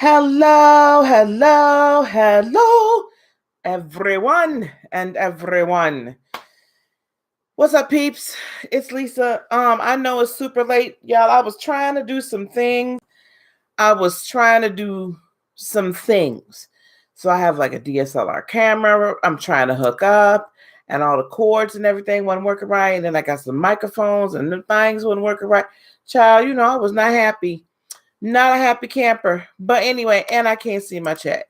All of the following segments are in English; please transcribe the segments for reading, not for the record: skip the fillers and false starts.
Hello, hello, hello, everyone and everyone. What's up, peeps? It's Lisa. I know it's super late, y'all. I was trying to do some things. So I have like a DSLR camera I'm trying to hook up, and all the cords and everything wasn't working right. And then I got some microphones and the things wasn't working right. Child, I was not happy. Not a happy camper. But anyway, and I can't see my chat.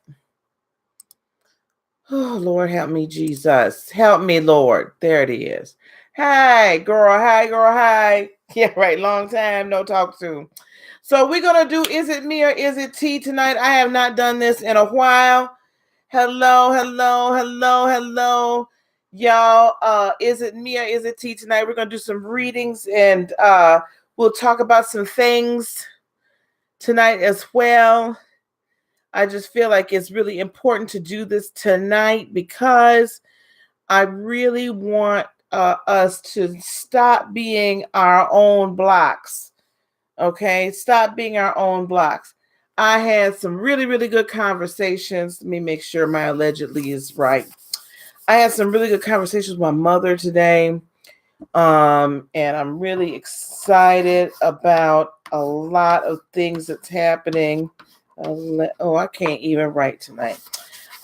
Oh, Lord, help me, Jesus. Help me, Lord. There it is. Hi, girl. Hi, girl. Hi. Yeah, right. Long time no talk to. So we're going to do Is It Me or Is It Tea tonight? I have not done this in a while. Hello, hello, hello, hello. Y'all, Is It Me or Is It Tea tonight? We're going to do some readings, and we'll talk about some things tonight as well. I just feel like it's really important to do this tonight because I really want us to stop being our own blocks. Okay? Stop being our own blocks. I had some really, really good conversations. Let me make sure my allegedly is right. I had some really good conversations with my mother today. And I'm really excited about a lot of things that's happening. I can't even write tonight.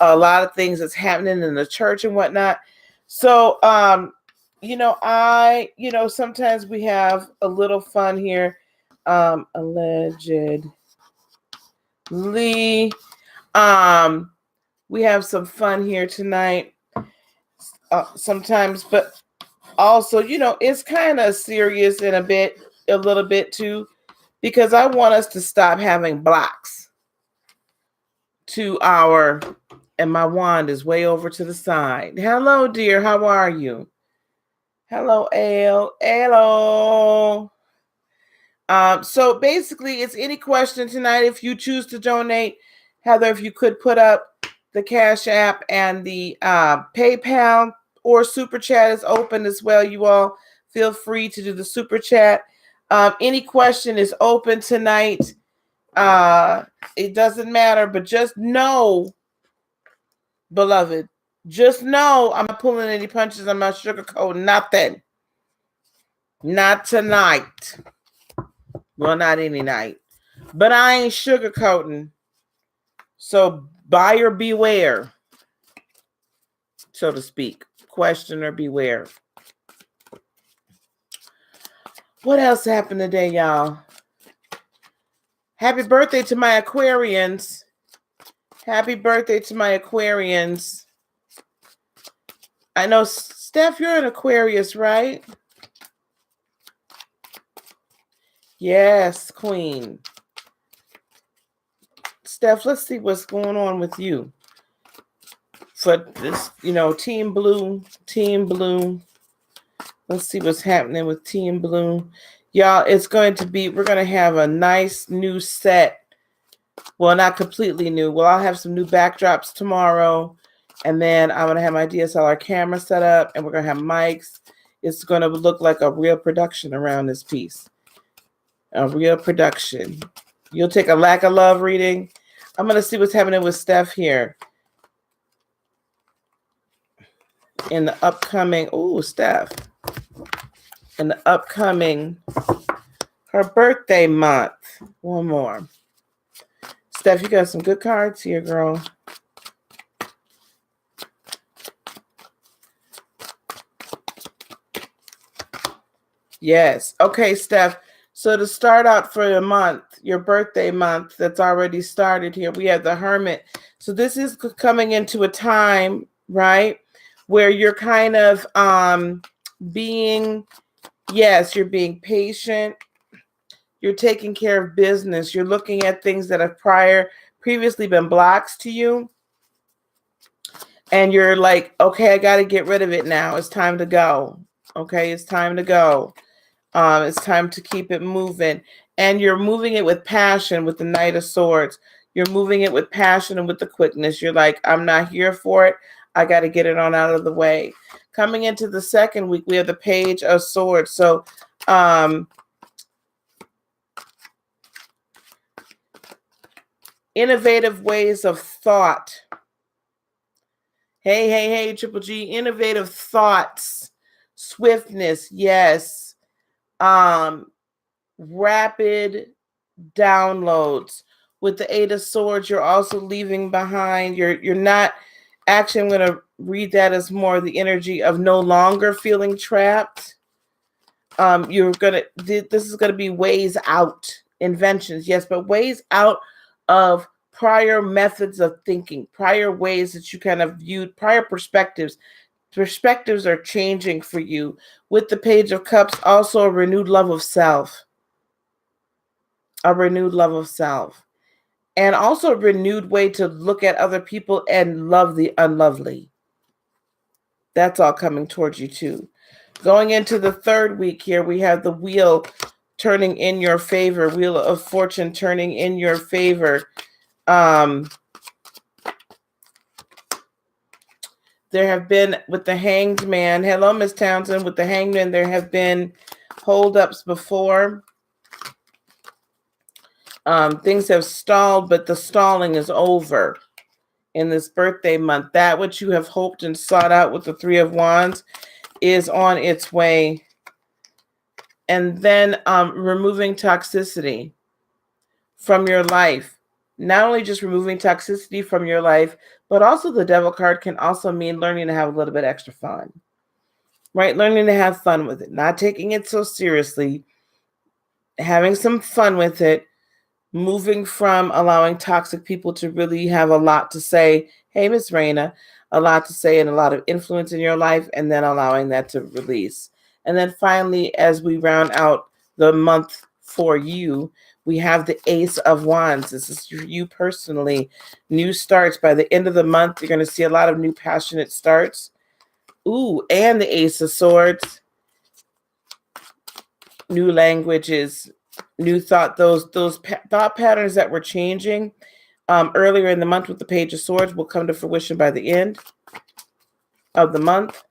A lot of things that's happening in the church and whatnot. So, sometimes we have a little fun here. Allegedly, we have some fun here tonight. Sometimes, but also, it's kind of serious in a little bit too, because I want us to stop having blocks and my wand is way over to the side. Hello, dear. How are you? Hello, hello. So basically, it's any question tonight. If you choose to donate, Heather, if you could put up the Cash App, and the PayPal or Super Chat is open as well. You all feel free to do the Super Chat. Any question is open tonight. It doesn't matter, but just know, beloved, just know I'm not pulling any punches. I'm not sugarcoating nothing. Not tonight. Well, not any night. But I ain't sugarcoating. So buyer beware, so to speak. Questioner beware. What else happened today, y'all? Happy birthday to my Aquarians. Happy birthday to my Aquarians. I know, Steph, you're an Aquarius, right? Yes, Queen. Steph, let's see what's going on with you. For this, Team Blue. Let's see what's happening with Team Blue. Y'all, we're going to have a nice new set. Well, not completely new. Well, I'll have some new backdrops tomorrow. And then I'm going to have my DSLR camera set up. And we're going to have mics. It's going to look like a real production around this piece. A real production. You'll take a lack of love reading. I'm going to see what's happening with Steph here. In the upcoming, Steph. In the upcoming, her birthday month. One more. Steph, you got some good cards here, girl. Yes. Okay, Steph. So to start out for the month, your birthday month that's already started here, we have the Hermit. So this is coming into a time, right, where you're kind of you're being patient. You're taking care of business. You're looking at things that have previously been blocks to you. And you're like, okay, I got to get rid of it now. It's time to go. Okay, it's time to go. It's time to keep it moving. And you're moving it with passion with the Knight of Swords. You're moving it with passion and with the quickness. You're like, I'm not here for it. I got to get it on out of the way. Coming into the second week, we have the Page of Swords. So, Innovative ways of thought. Hey, Triple G. Innovative thoughts. Swiftness, yes. Rapid downloads. With the Eight of Swords, you're also leaving behind. You're not, actually, I'm going to read that as more the energy of no longer feeling trapped. This is going to be ways out, inventions, yes, but ways out of prior methods of thinking, prior ways that you kind of viewed, prior perspectives. Perspectives are changing for you. With the Page of Cups, also a renewed love of self. A renewed love of self. And also a renewed way to look at other people and love the unlovely. That's all coming towards you too. Going into the third week here, we have the wheel turning in your favor. Wheel of Fortune turning in your favor. There have been, with the Hanged Man, hello, Miss Townsend, with the Hanged Man, there have been holdups before. Things have stalled, but the stalling is over in this birthday month. That which you have hoped and sought out with the Three of Wands is on its way. And then removing toxicity from your life. Not only just removing toxicity from your life, but also the Devil card can also mean learning to have a little bit extra fun. Right? Learning to have fun with it. Not taking it so seriously. Having some fun with it. Moving from allowing toxic people to really have a lot to say. Hey, Miss Raina. A lot to say and a lot of influence in your life. And then allowing that to release. And then finally, as we round out the month for you, we have the Ace of Wands. This is for you personally. New starts. By the end of the month, you're going to see a lot of new passionate starts. Ooh, and the Ace of Swords. New languages, new thought. Those thought patterns that were changing earlier in the month with the Page of Swords will come to fruition by the end of the month.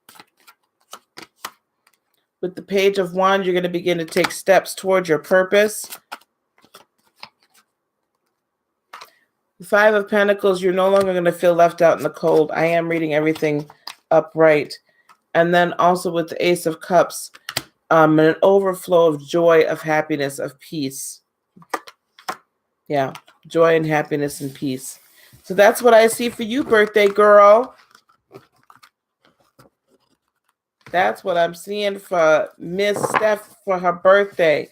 With the Page of Wands, you're going to begin to take steps towards your purpose. The Five of Pentacles, you're no longer going to feel left out in the cold. I am reading everything upright. And then also with the Ace of Cups, an overflow of joy, of happiness, of peace. Yeah, joy and happiness and peace. So that's what I see for you, birthday girl. That's what I'm seeing for Miss Steph for her birthday.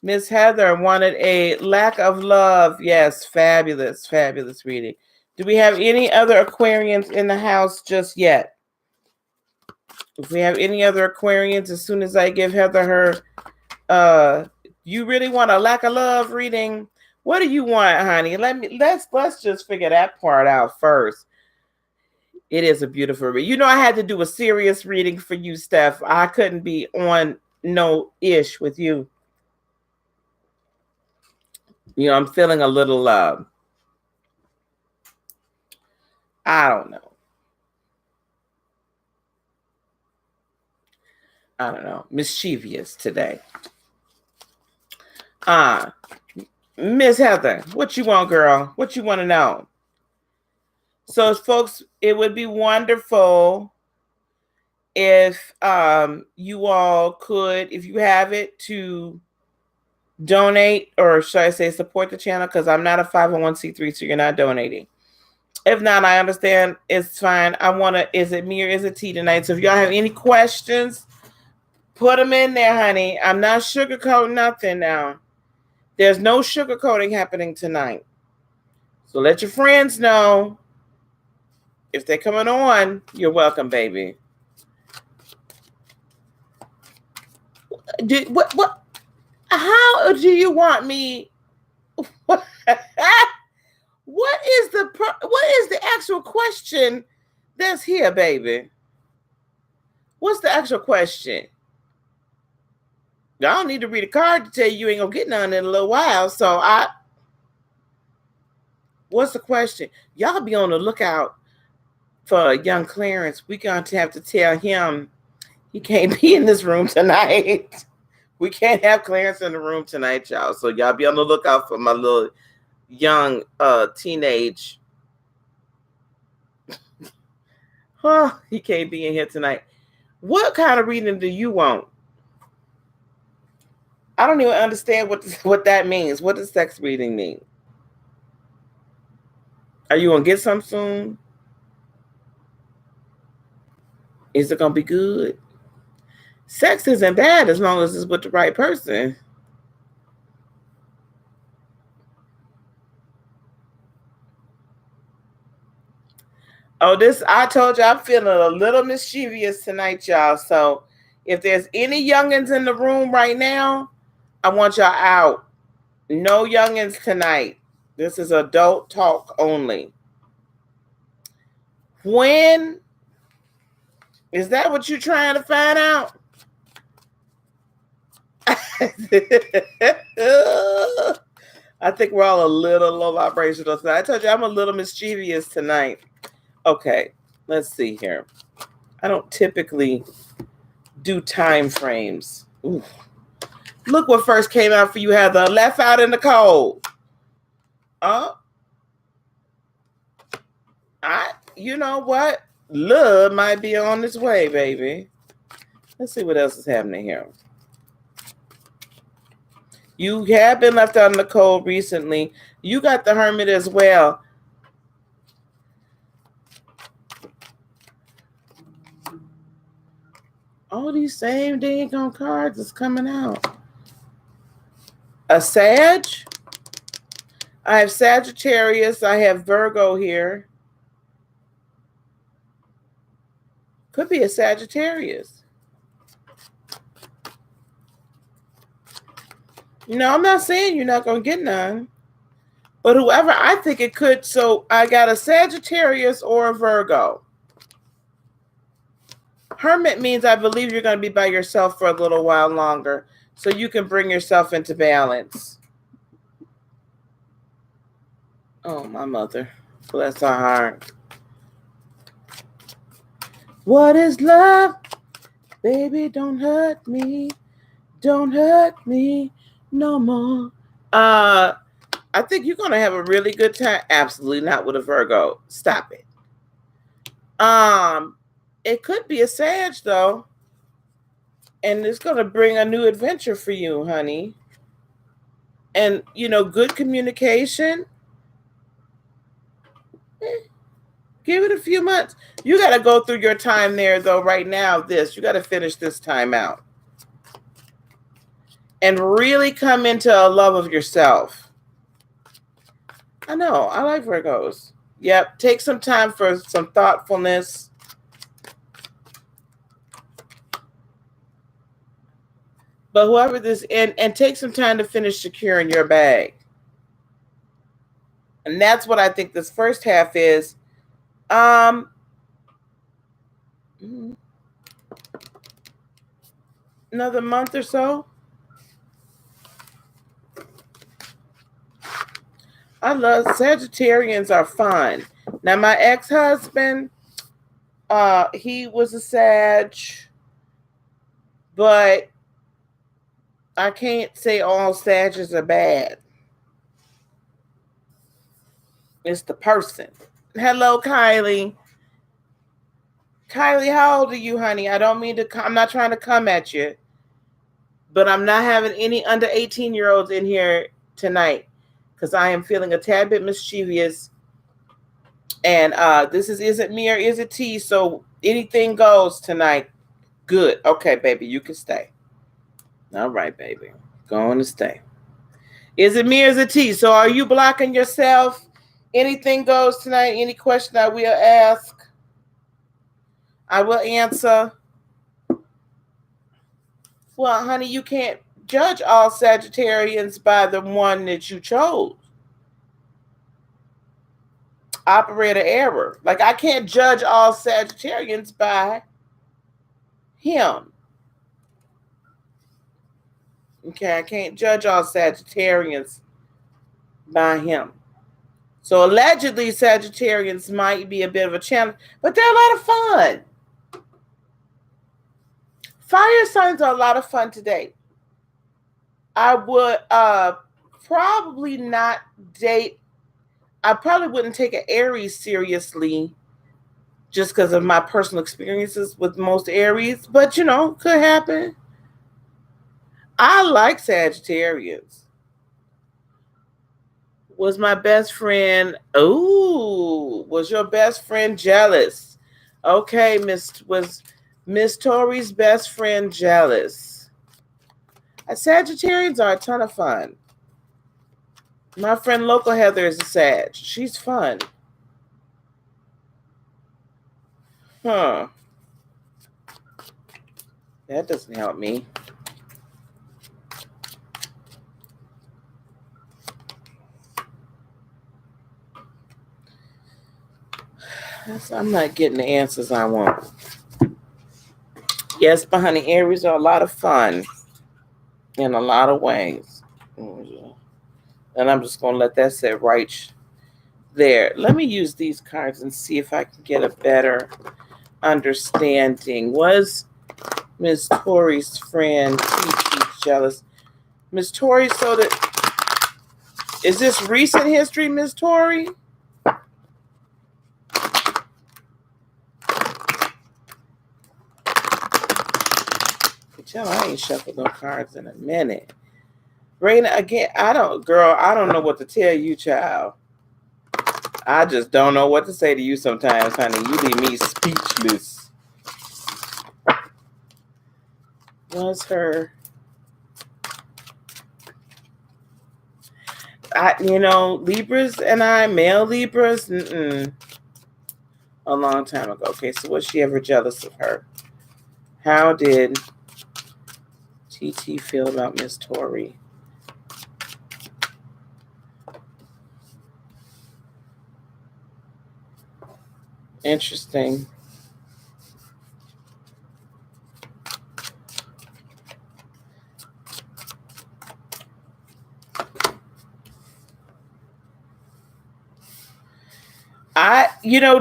Miss Heather wanted a lack of love. Yes, fabulous, fabulous reading. Do we have any other Aquarians in the house just yet? If we have any other Aquarians, as soon as I give Heather her, you really want a lack of love reading? What do you want, honey? Let's just figure that part out first. It is a beautiful read. You know, I had to do a serious reading for you, Steph. I couldn't be on no ish with you. You know, I'm feeling a little, I don't know, mischievous today. Miss Heather, what you want, girl? What you want to know? So, folks, it would be wonderful if you all could, if you have it, to donate, or should I say support the channel, because I'm not a 501c3, so you're not donating. If not, I understand. It's fine. I want to, is it me or is it tea tonight? So if y'all have any questions, put them in there, honey. I'm not sugarcoating nothing now. There's no sugarcoating happening tonight. So let your friends know. If they're coming on, you're welcome, baby. What? How do you want me? What is the actual question that's here, baby? What's the actual question? I don't need to read a card to tell you ain't gonna get none in a little while. So what's the question? Y'all be on the lookout for young Clarence. We going to have to tell him he can't be in this room tonight. We can't have Clarence in the room tonight, y'all. So y'all be on the lookout for my little young teenage. Oh, he can't be in here tonight. What kind of reading do you want? I don't even understand what that means. What does sex reading mean? Are you gonna get some soon? Is it gonna be good? Sex isn't bad as long as it's with the right person. Oh, I told you I'm feeling a little mischievous tonight, y'all. So if there's any youngins in the room right now, I want y'all out. No youngins tonight. This is adult talk only. When is that what you're trying to find out? I think we're all a little low vibrational tonight. I told you I'm a little mischievous tonight. Okay, let's see here. I don't typically do time frames. Ooh. Look what first came out for you, Heather. Left out in the cold. You know what? Love might be on its way, baby. Let's see what else is happening here. You have been left out in the cold recently. You got the Hermit as well. All these same dang on cards is coming out. A Sag. I have Sagittarius. I have Virgo here. Could be a Sagittarius. No, I'm not saying you're not going to get none. But whoever, I think it could. So I got a Sagittarius or a Virgo. Hermit means I believe you're going to be by yourself for a little while longer. So you can bring yourself into balance. Oh, my mother. Bless her heart. What is love? Baby, don't hurt me. Don't hurt me no more. I think you're going to have a really good time. Absolutely not with a Virgo. Stop it. It could be a Sag, though. And it's going to bring a new adventure for you, honey. And, good communication. Give it a few months. You got to go through your time there, though, right now. You got to finish this time out. And really come into a love of yourself. I know. I like Virgos. Yep. Take some time for some thoughtfulness. But whoever this, and take some time to finish securing your bag. And that's what I think this first half is. Another month or so. I love Sagittarians are fun. Now my ex-husband, he was a Sag, but I can't say all Sages are bad. It's the person. Hello, Kylie. Kylie, how old are you, honey? I don't mean to. I'm not trying to come at you, but I'm not having any under 18-year-olds in here tonight because I am feeling a tad bit mischievous. And this is it me or is it tea? So anything goes tonight. Good. Okay, baby, you can stay. All right, baby. Go on and stay. Is it me or is it tea? So are you blocking yourself? Anything goes tonight. Any question I will ask, I will answer. Well, honey, you can't judge all Sagittarians by the one that you chose. Operator error. Like, I can't judge all Sagittarians by him. Okay, I can't judge all Sagittarians by him. So allegedly, Sagittarians might be a bit of a challenge, but they're a lot of fun. Fire signs are a lot of fun today. I would probably not date. I probably wouldn't take an Aries seriously just because of my personal experiences with most Aries, but could happen. I like Sagittarius. Was my best friend, was your best friend jealous? Okay, was Miss Tori's best friend jealous? Sagittarians are a ton of fun. My friend Local Heather is a Sag. She's fun. Huh. That doesn't help me. I'm not getting the answers I want. Yes, but honey, Aries are a lot of fun in a lot of ways. And I'm just going to let that sit right there. Let me use these cards and see if I can get a better understanding. Was Miss Tori's friend Kiki jealous? Miss Tori, is this recent history, Miss Tori? Tell I ain't shuffled no cards in a minute. Raina, again, I don't know what to tell you, child. I just don't know what to say to you sometimes, honey. You leave me speechless. Was her... Libras and male Libras, a long time ago. Okay, so was she ever jealous of her? How did TT feel about Miss Tori? Interesting.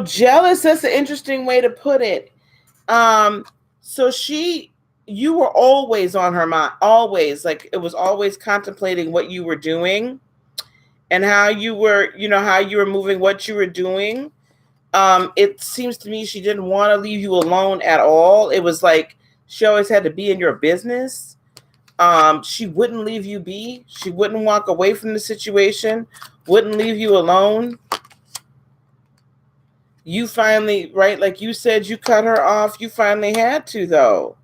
Jealous, that's an interesting way to put it. So you were always on her mind, always, like it was always contemplating what you were doing and how you were moving, what you were doing. It seems to me she didn't want to leave you alone at all. It was like she always had to be in your business. She wouldn't leave you be. She wouldn't walk away from the situation, wouldn't leave you alone. You finally, right, like you said, you cut her off. You finally had to, though.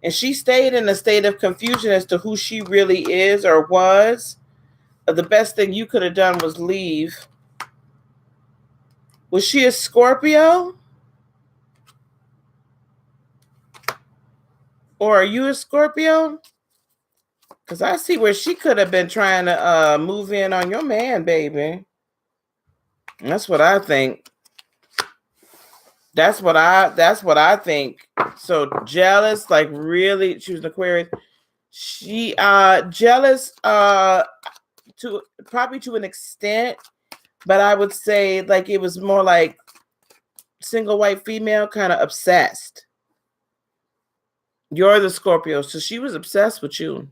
And she stayed in a state of confusion as to who she really is or was. The best thing you could have done was leave. Was she a Scorpio? Or are you a Scorpio? Because I see where she could have been trying to move in on your man, baby. That's what I think. That's what I think. So jealous, like really, she was an Aquarius. She jealous to probably to an extent, but I would say like it was more like single white female, kind of obsessed. You're the Scorpio, so she was obsessed with you.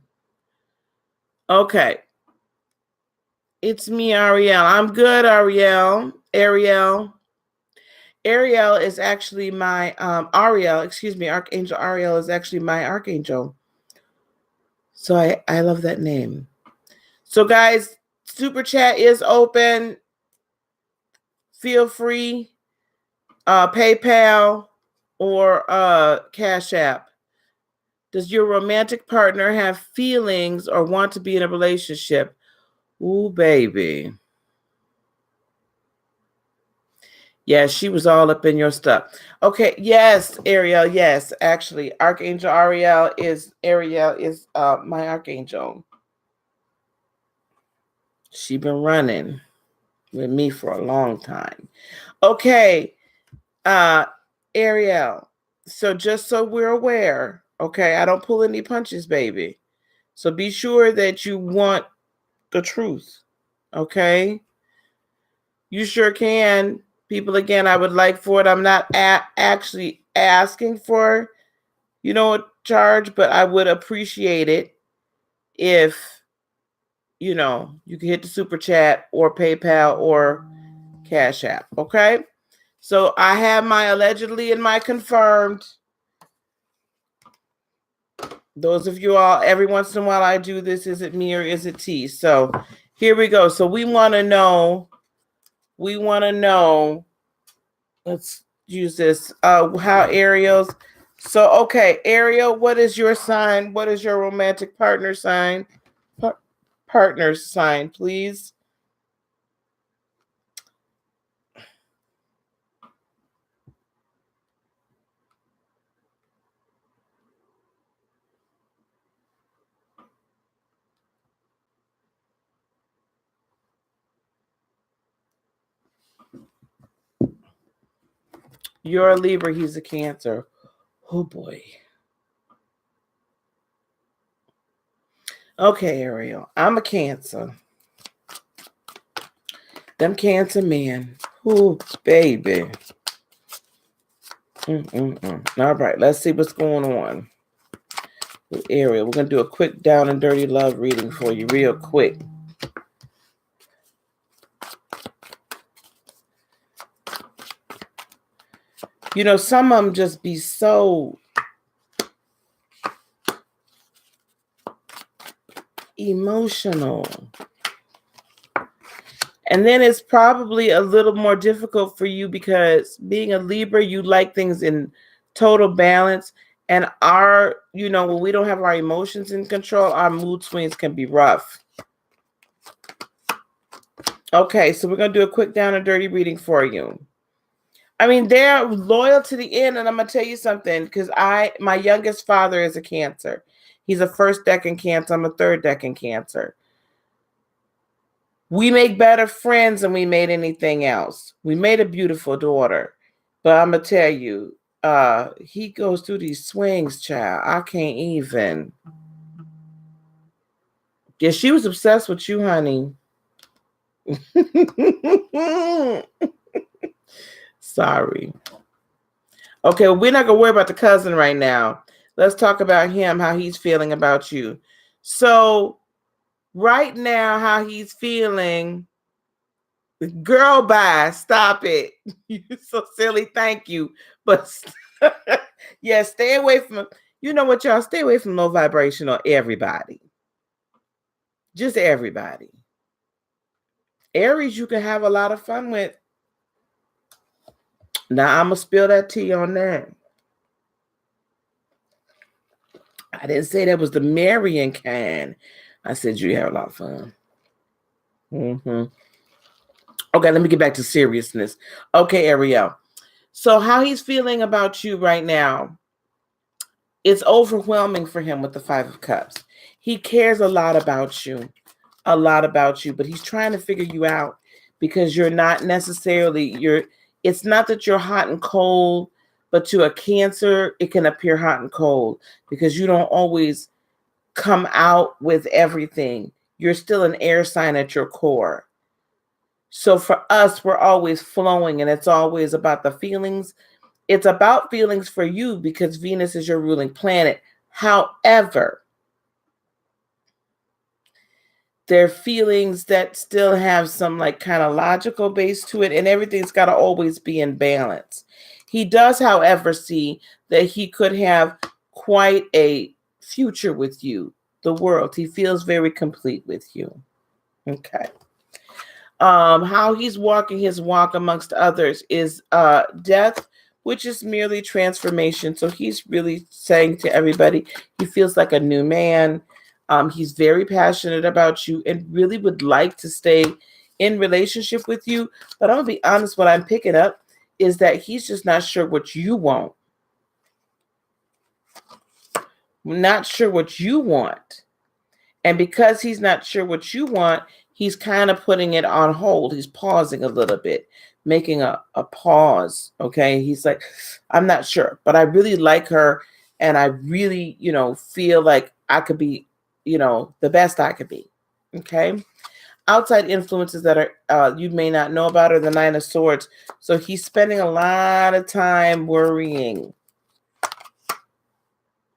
Okay. It's me, Ariel. I'm good, Ariel. Ariel is actually my Archangel Ariel is actually my archangel. So I love that name. So guys, Super Chat is open. Feel free. PayPal or Cash App. Does your romantic partner have feelings or want to be in a relationship? Ooh, baby. Yeah, she was all up in your stuff. Okay, yes, Ariel, yes. Actually, Archangel Ariel is my archangel. She been running with me for a long time. Okay, Ariel. So just so we're aware, okay, I don't pull any punches, baby. So be sure that you want the truth, okay? You sure can. People, again, I would like for it. I'm not actually asking for, a charge, but I would appreciate it if you can hit the super chat or PayPal or Cash App. Okay. So I have my allegedly and my confirmed. Those of you all, every once in a while I do this. Is it me or is it T? So here we go. So we want to know. Let's use this. How Ariel's. So okay, Ariel, what is your sign? What is your romantic partner sign? Partner sign, please. You're a Libra, he's a Cancer. Oh boy. Okay, Ariel, I'm a Cancer. Them Cancer men. Oh, baby. All right, let's see what's going on with Ariel. We're going to do a quick down and dirty love reading for you real quick. Some of them just be so emotional. And then it's probably a little more difficult for you because being a Libra, you like things in total balance. And when we don't have our emotions in control, our mood swings can be rough. Okay, so we're going to do a quick down and dirty reading for you. I mean, they're loyal to the end, and I'm going to tell you something, because my youngest father is a Cancer. He's a first decan Cancer. I'm a third decan Cancer. We make better friends than we made anything else. We made a beautiful daughter. But I'm going to tell you, he goes through these swings, child. I can't even. Yeah, she was obsessed with you, honey. Sorry. Okay, we're not going to worry about the cousin right now. Let's talk about him, how he's feeling about you. So, right now, how he's feeling, girl, bye. Stop it. You're so silly. Thank you. But, yeah, stay away from, you know what, y'all? Stay away from low vibrational everybody. Just everybody. Aries, you can have a lot of fun with. Now, I'm going to spill that tea on that. I didn't say that was the marrying kind. I said you have a lot of fun. Okay, let me get back to seriousness. Okay, Ariel. So how he's feeling about you right now, it's overwhelming for him with the Five of Cups. He cares a lot about you, but he's trying to figure you out because you're not necessarily, it's not that you're hot and cold, but to a Cancer, it can appear hot and cold because you don't always come out with everything. You're still an air sign at your core. So for us, we're always flowing, and it's always about the feelings. It's about feelings for you because Venus is your ruling planet. However, they're feelings that still have some kind of logical base to it, and everything's got to always be in balance. He does, however, see that he could have quite a future with you, the world. He feels very complete with you. Okay. How he's walking his walk amongst others is death, which is merely transformation. So he's really saying to everybody, he feels like a new man. He's very passionate about you and really would like to stay in relationship with you. But I'm going to be honest, what I'm picking up is that he's just not sure what you want. Not sure what you want. And because he's not sure what you want, he's kind of putting it on hold. He's pausing a little bit, making a pause. Okay. He's like, I'm not sure, but I really like her. And I really, feel like I could be, the best I could be. Okay. Outside influences that are you may not know about are the Nine of Swords. So he's spending a lot of time worrying.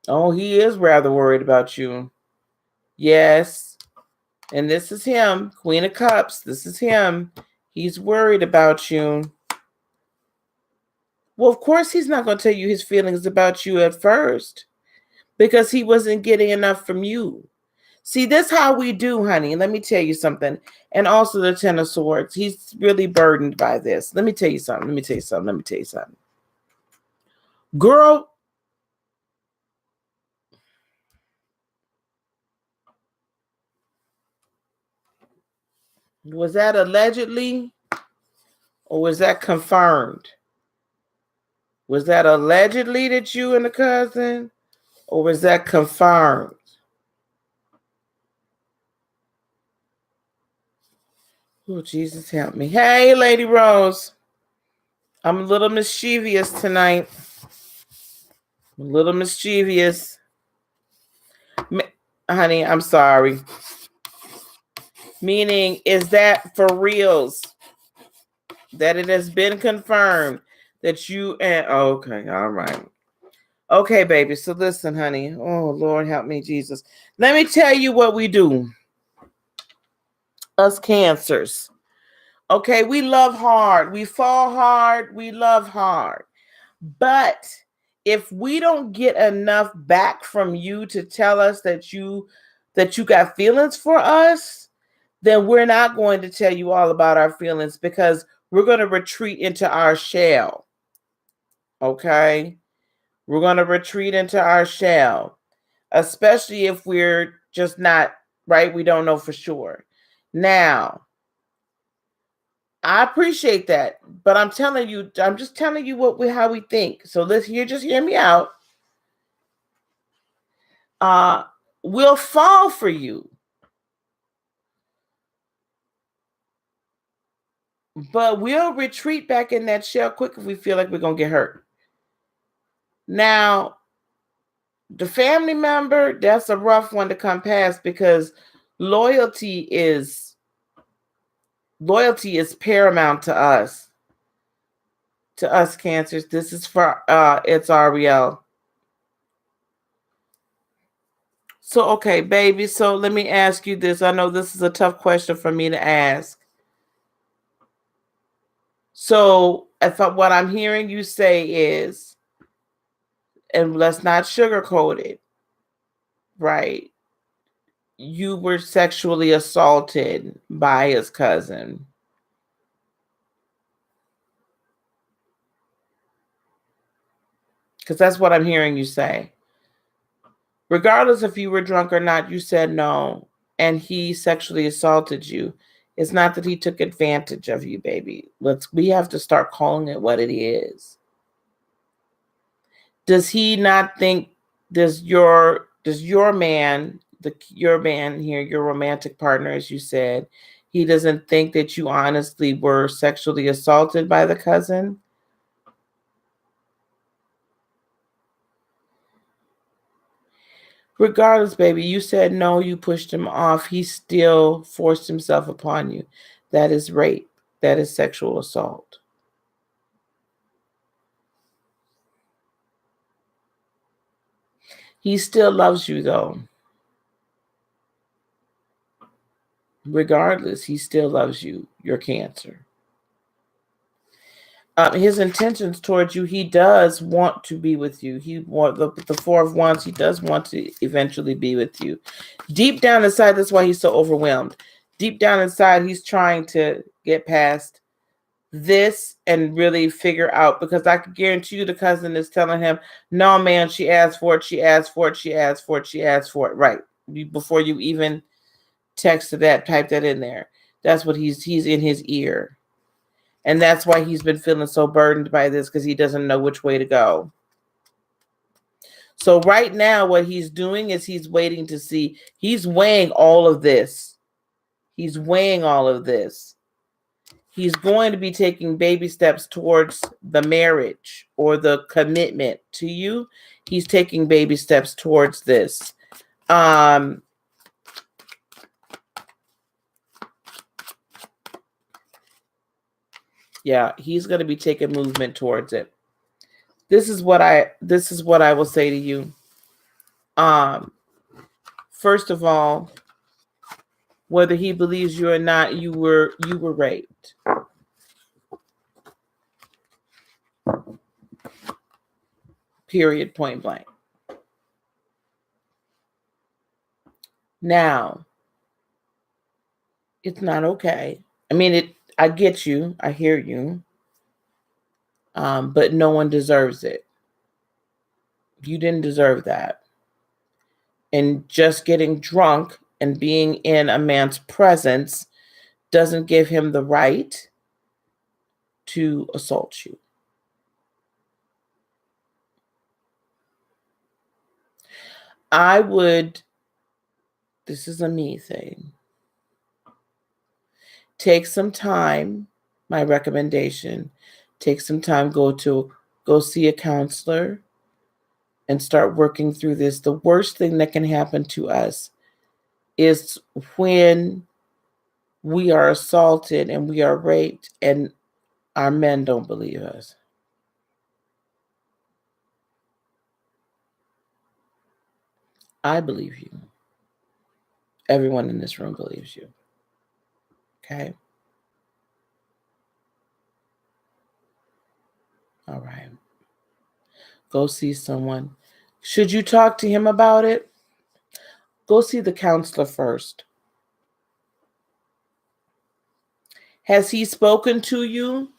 Oh, he is rather worried about you. Yes. And this is him, Queen of Cups. This is him. He's worried about you. Well, of course, he's not going to tell you his feelings about you at first because he wasn't getting enough from you. See, this how we do, honey. Let me tell you something. And also the Ten of Swords. He's really burdened by this. Let me tell you something. Girl, was that allegedly or was that confirmed? Was that allegedly that you and the cousin or was that confirmed? Oh, Jesus help me. Hey, Lady Rose. I'm a little mischievous tonight. Honey, I'm sorry. Meaning, is that for reals? That it has been confirmed that you and okay, all right. Okay, baby. So listen, honey. Oh, Lord, help me, Jesus. Let me tell you what we do. Us Cancers. Okay, we love hard. We fall hard. We love hard. But if we don't get enough back from you to tell us that you got feelings for us, then we're not going to tell you all about our feelings because we're going to retreat into our shell. Okay? We're going to retreat into our shell, especially if we're just not, right? We don't know for sure. Now, I appreciate that, but I'm just telling you how we think. So just hear me out. We'll fall for you, but we'll retreat back in that shell quick if we feel like we're going to get hurt. Now, the family member, that's a rough one to come past because loyalty is paramount to us. To us Cancers. This is for it's Ariel. So, okay, baby. So let me ask you this. I know this is a tough question for me to ask. So what I'm hearing you say is, and let's not sugarcoat it, right? You were sexually assaulted by his cousin. Because that's what I'm hearing you say. Regardless if you were drunk or not, you said no, and he sexually assaulted you. It's not that he took advantage of you, baby. We have to start calling it what it is. Does he not think, does your man, your man here, your romantic partner, as you said, he doesn't think that you honestly were sexually assaulted by the cousin? Regardless, baby, you said no, you pushed him off. He still forced himself upon you. That is rape. That is sexual assault. He still loves you, though. Regardless, he still loves you. You're Cancer. His intentions towards you, he does want to be with you. The Four of Wands, he does want to eventually be with you. Deep down inside, that's why he's so overwhelmed. Deep down inside, he's trying to get past this and really figure out, because I can guarantee you the cousin is telling him, no, man, she asked for it. Right. Before you even texted that, type that in there. That's what he's in his ear. And that's why he's been feeling so burdened by this, because he doesn't know which way to go. So right now, what he's doing is he's waiting to see. He's weighing all of this. He's going to be taking baby steps towards the marriage or the commitment to you. He's taking baby steps towards this. Yeah, he's going to be taking movement towards it. This is what I will say to you. First of all, Whether he believes you or not, you were raped. Period, point blank. Now, it's not okay. I mean, I get you. I hear you. But no one deserves it. You didn't deserve that. And just getting drunk and being in a man's presence doesn't give him the right to assault you. I would, this is a me thing, take some time, my recommendation, take some time, go see a counselor and start working through this. The worst thing that can happen to us is when we are assaulted and we are raped and our men don't believe us. I believe you. Everyone in this room believes you. Okay? All right. Go see someone. Should you talk to him about it? Go see the counselor first. Has he spoken to you?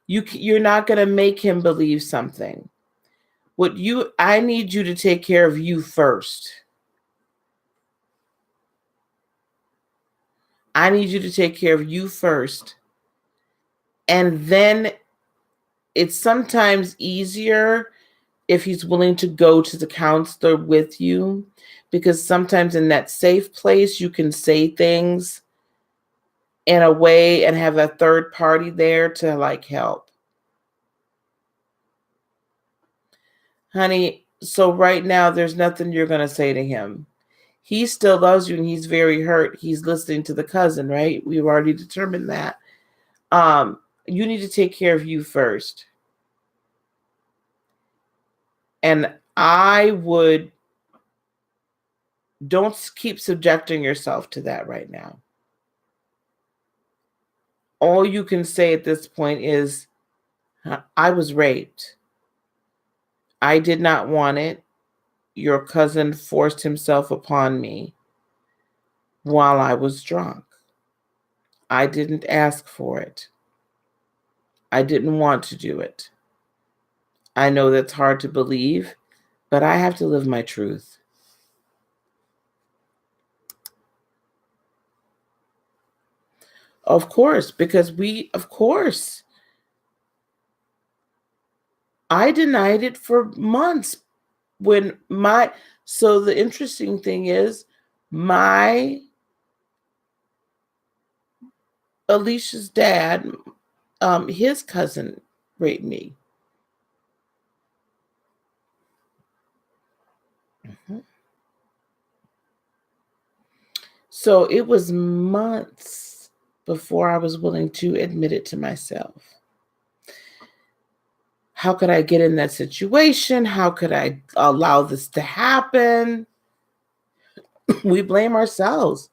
You're not going to make him believe something. I need you to take care of you first. I need you to take care of you first. And then it's sometimes easier if he's willing to go to the counselor with you, because sometimes in that safe place, you can say things in a way and have a third party there to like help. Honey, so right now, there's nothing you're going to say to him. He still loves you and he's very hurt. He's listening to the cousin, right? We've already determined that. You need to take care of you first. And don't keep subjecting yourself to that right now. All you can say at this point is, I was raped. I did not want it. Your cousin forced himself upon me while I was drunk. I didn't ask for it. I didn't want to do it. I know that's hard to believe, but I have to live my truth. Of course, because I denied it for months so the interesting thing is Alicia's dad, his cousin raped me. Mm-hmm. So it was months before I was willing to admit it to myself. How could I get in that situation? How could I allow this to happen? We blame ourselves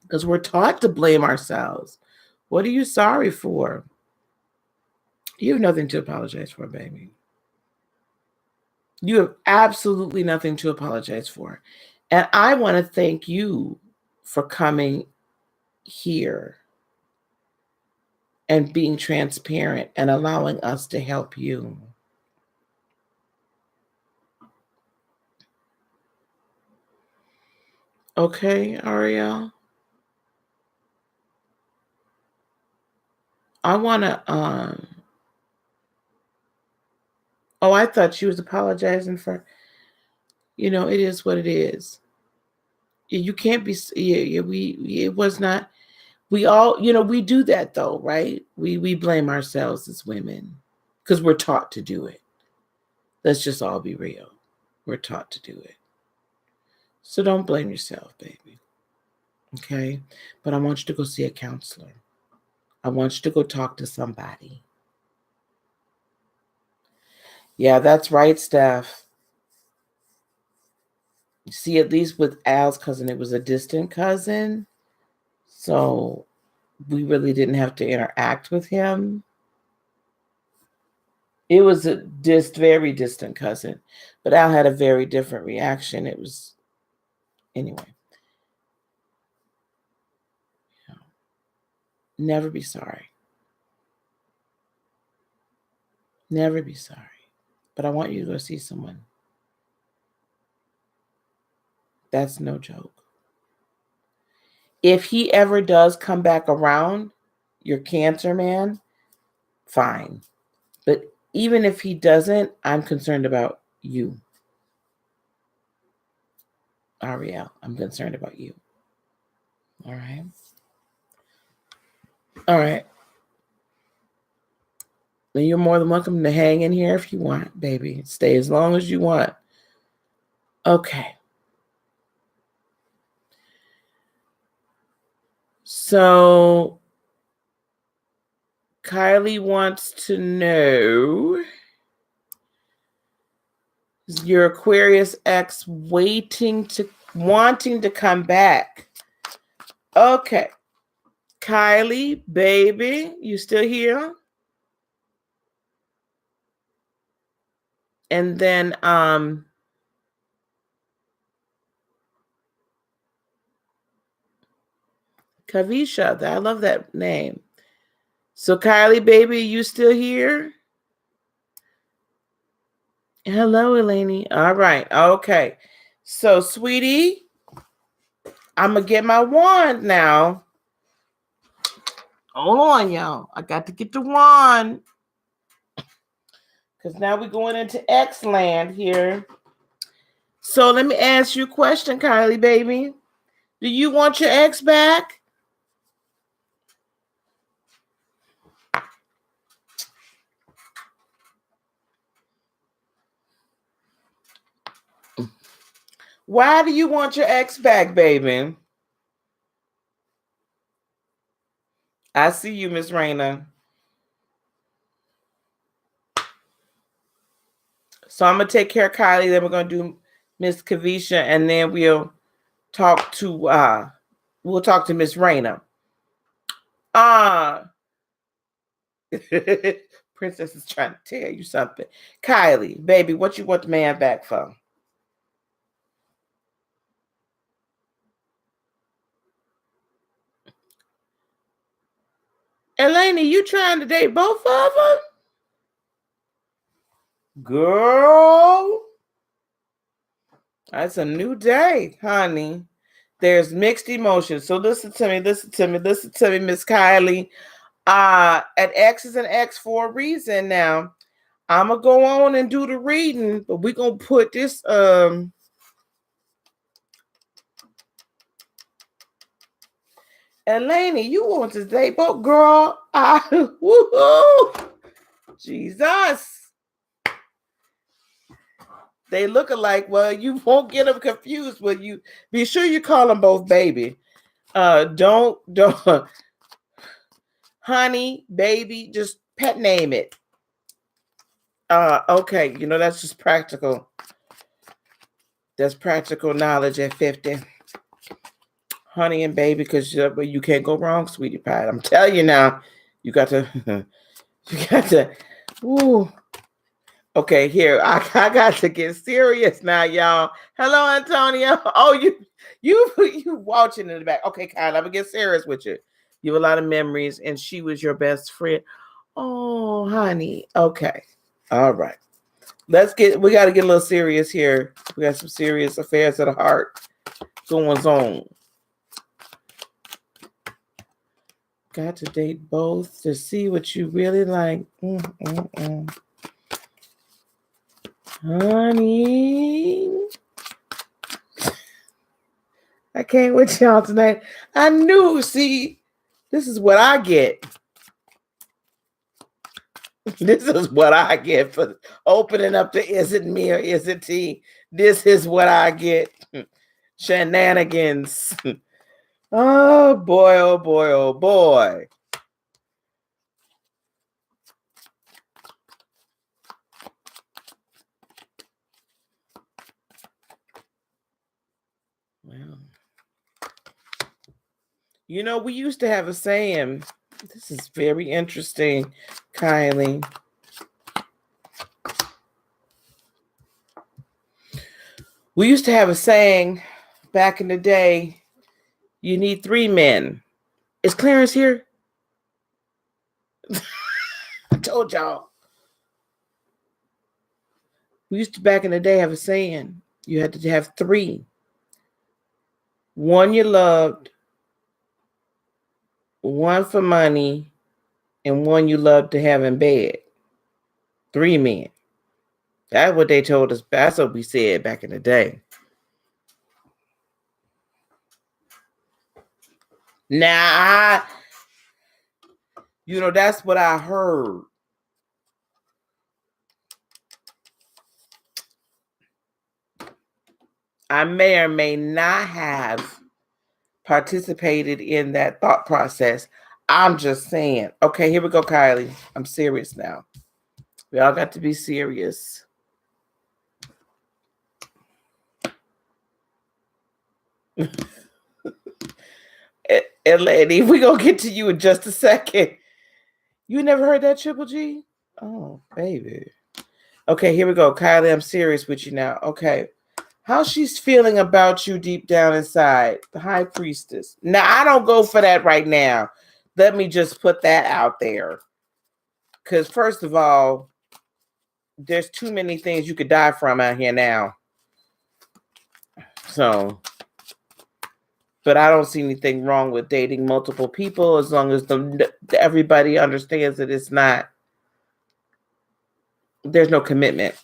because we're taught to blame ourselves. What are you sorry for? You have nothing to apologize for, baby. You have absolutely nothing to apologize for. And I want to thank you for coming here and being transparent and allowing us to help you. Okay, Ariel? I want to, oh, I thought she was apologizing for, it is what it is. You can't be, it was not, we all, we do that though, right? We blame ourselves as women because we're taught to do it. Let's just all be real. We're taught to do it. So don't blame yourself, baby. Okay? But I want you to go see a counselor. I want you to go talk to somebody. Yeah, that's right, Steph. See, at least with Al's cousin, it was a distant cousin. So we really didn't have to interact with him. It was a very distant cousin. But Al had a very different reaction. It was, anyway. Never be sorry. Never be sorry. But I want you to go see someone. That's no joke. If he ever does come back around, your Cancer man, fine. But even if he doesn't, I'm concerned about you. Ariel, I'm concerned about you. All right. All right. And you're more than welcome to hang in here if you want, baby. Stay as long as you want. Okay. So Kylie wants to know, is your Aquarius ex wanting to come back? Okay. Kylie, baby, you still here? And then Kavisha, I love that name. So Kylie, baby, you still here? Hello, Eleni. All right. Okay. So, sweetie, I'm going to get my wand now. Hold on, y'all. I got to get the wand. Because now we're going into X land here. So let me ask you a question, Kylie, baby. Do you want your ex back? Why do you want your ex back, baby? I see you, Miss Raina. So I'm going to take care of Kylie. Then we're going to do Miss Kavisha. And then we'll talk to Miss Raina. Princess is trying to tell you something. Kylie, baby, what you want the man back for? Eleni, you trying to date both of them? Girl, that's a new day, honey. There's mixed emotions. So listen to me, Miss Kylie. An X is an X for a reason now. I'm going to go on and do the reading, but we're going to put this, Eleni, you want to date both, girl? Woohoo! Jesus. They look alike. Well, you won't get them confused. Well, you be sure you call them both baby. Don't, honey, baby, just pet name it. Okay, that's just practical. That's practical knowledge at 50. Honey and baby, because you can't go wrong, sweetie pie. I'm telling you now, you got to, ooh. Okay, here, I got to get serious now, y'all. Hello, Antonio. Oh, you watching in the back. Okay, Kyle, I'm gonna get serious with you. You have a lot of memories, and she was your best friend. Oh, honey. Okay. All right. We got to get a little serious here. We got some serious affairs of the heart going on. Got to date both to see what you really like. Honey. I can't with y'all tonight. I knew, see, this is what I get. This is what I get for opening up the is it me or is it tea? This is what I get. Shenanigans. Oh boy, oh boy, oh boy. You know, we used to have a saying. This is very interesting, Kylie. We used to have a saying back in the day, you need 3 men. Is Clarence here? I told y'all. We used to back in the day have a saying, you had to have 3. One you loved, one for money, and one you loved to have in bed. 3 men. That's what they told us. That's what we said back in the day. Now, that's what I heard. I may or may not have participated in that thought process. I'm just saying. Okay, here we go, Kylie. I'm serious now. We all got to be serious. And lady, we're going to get to you in just a second. You never heard that, Triple G? Oh, baby. Okay, here we go. Kylie, I'm serious with you now. Okay. How she's feeling about you deep down inside, the High Priestess. Now, I don't go for that right now. Let me just put that out there. Because first of all, there's too many things you could die from out here now. So, but I don't see anything wrong with dating multiple people as long as everybody understands that it's not, there's no commitment.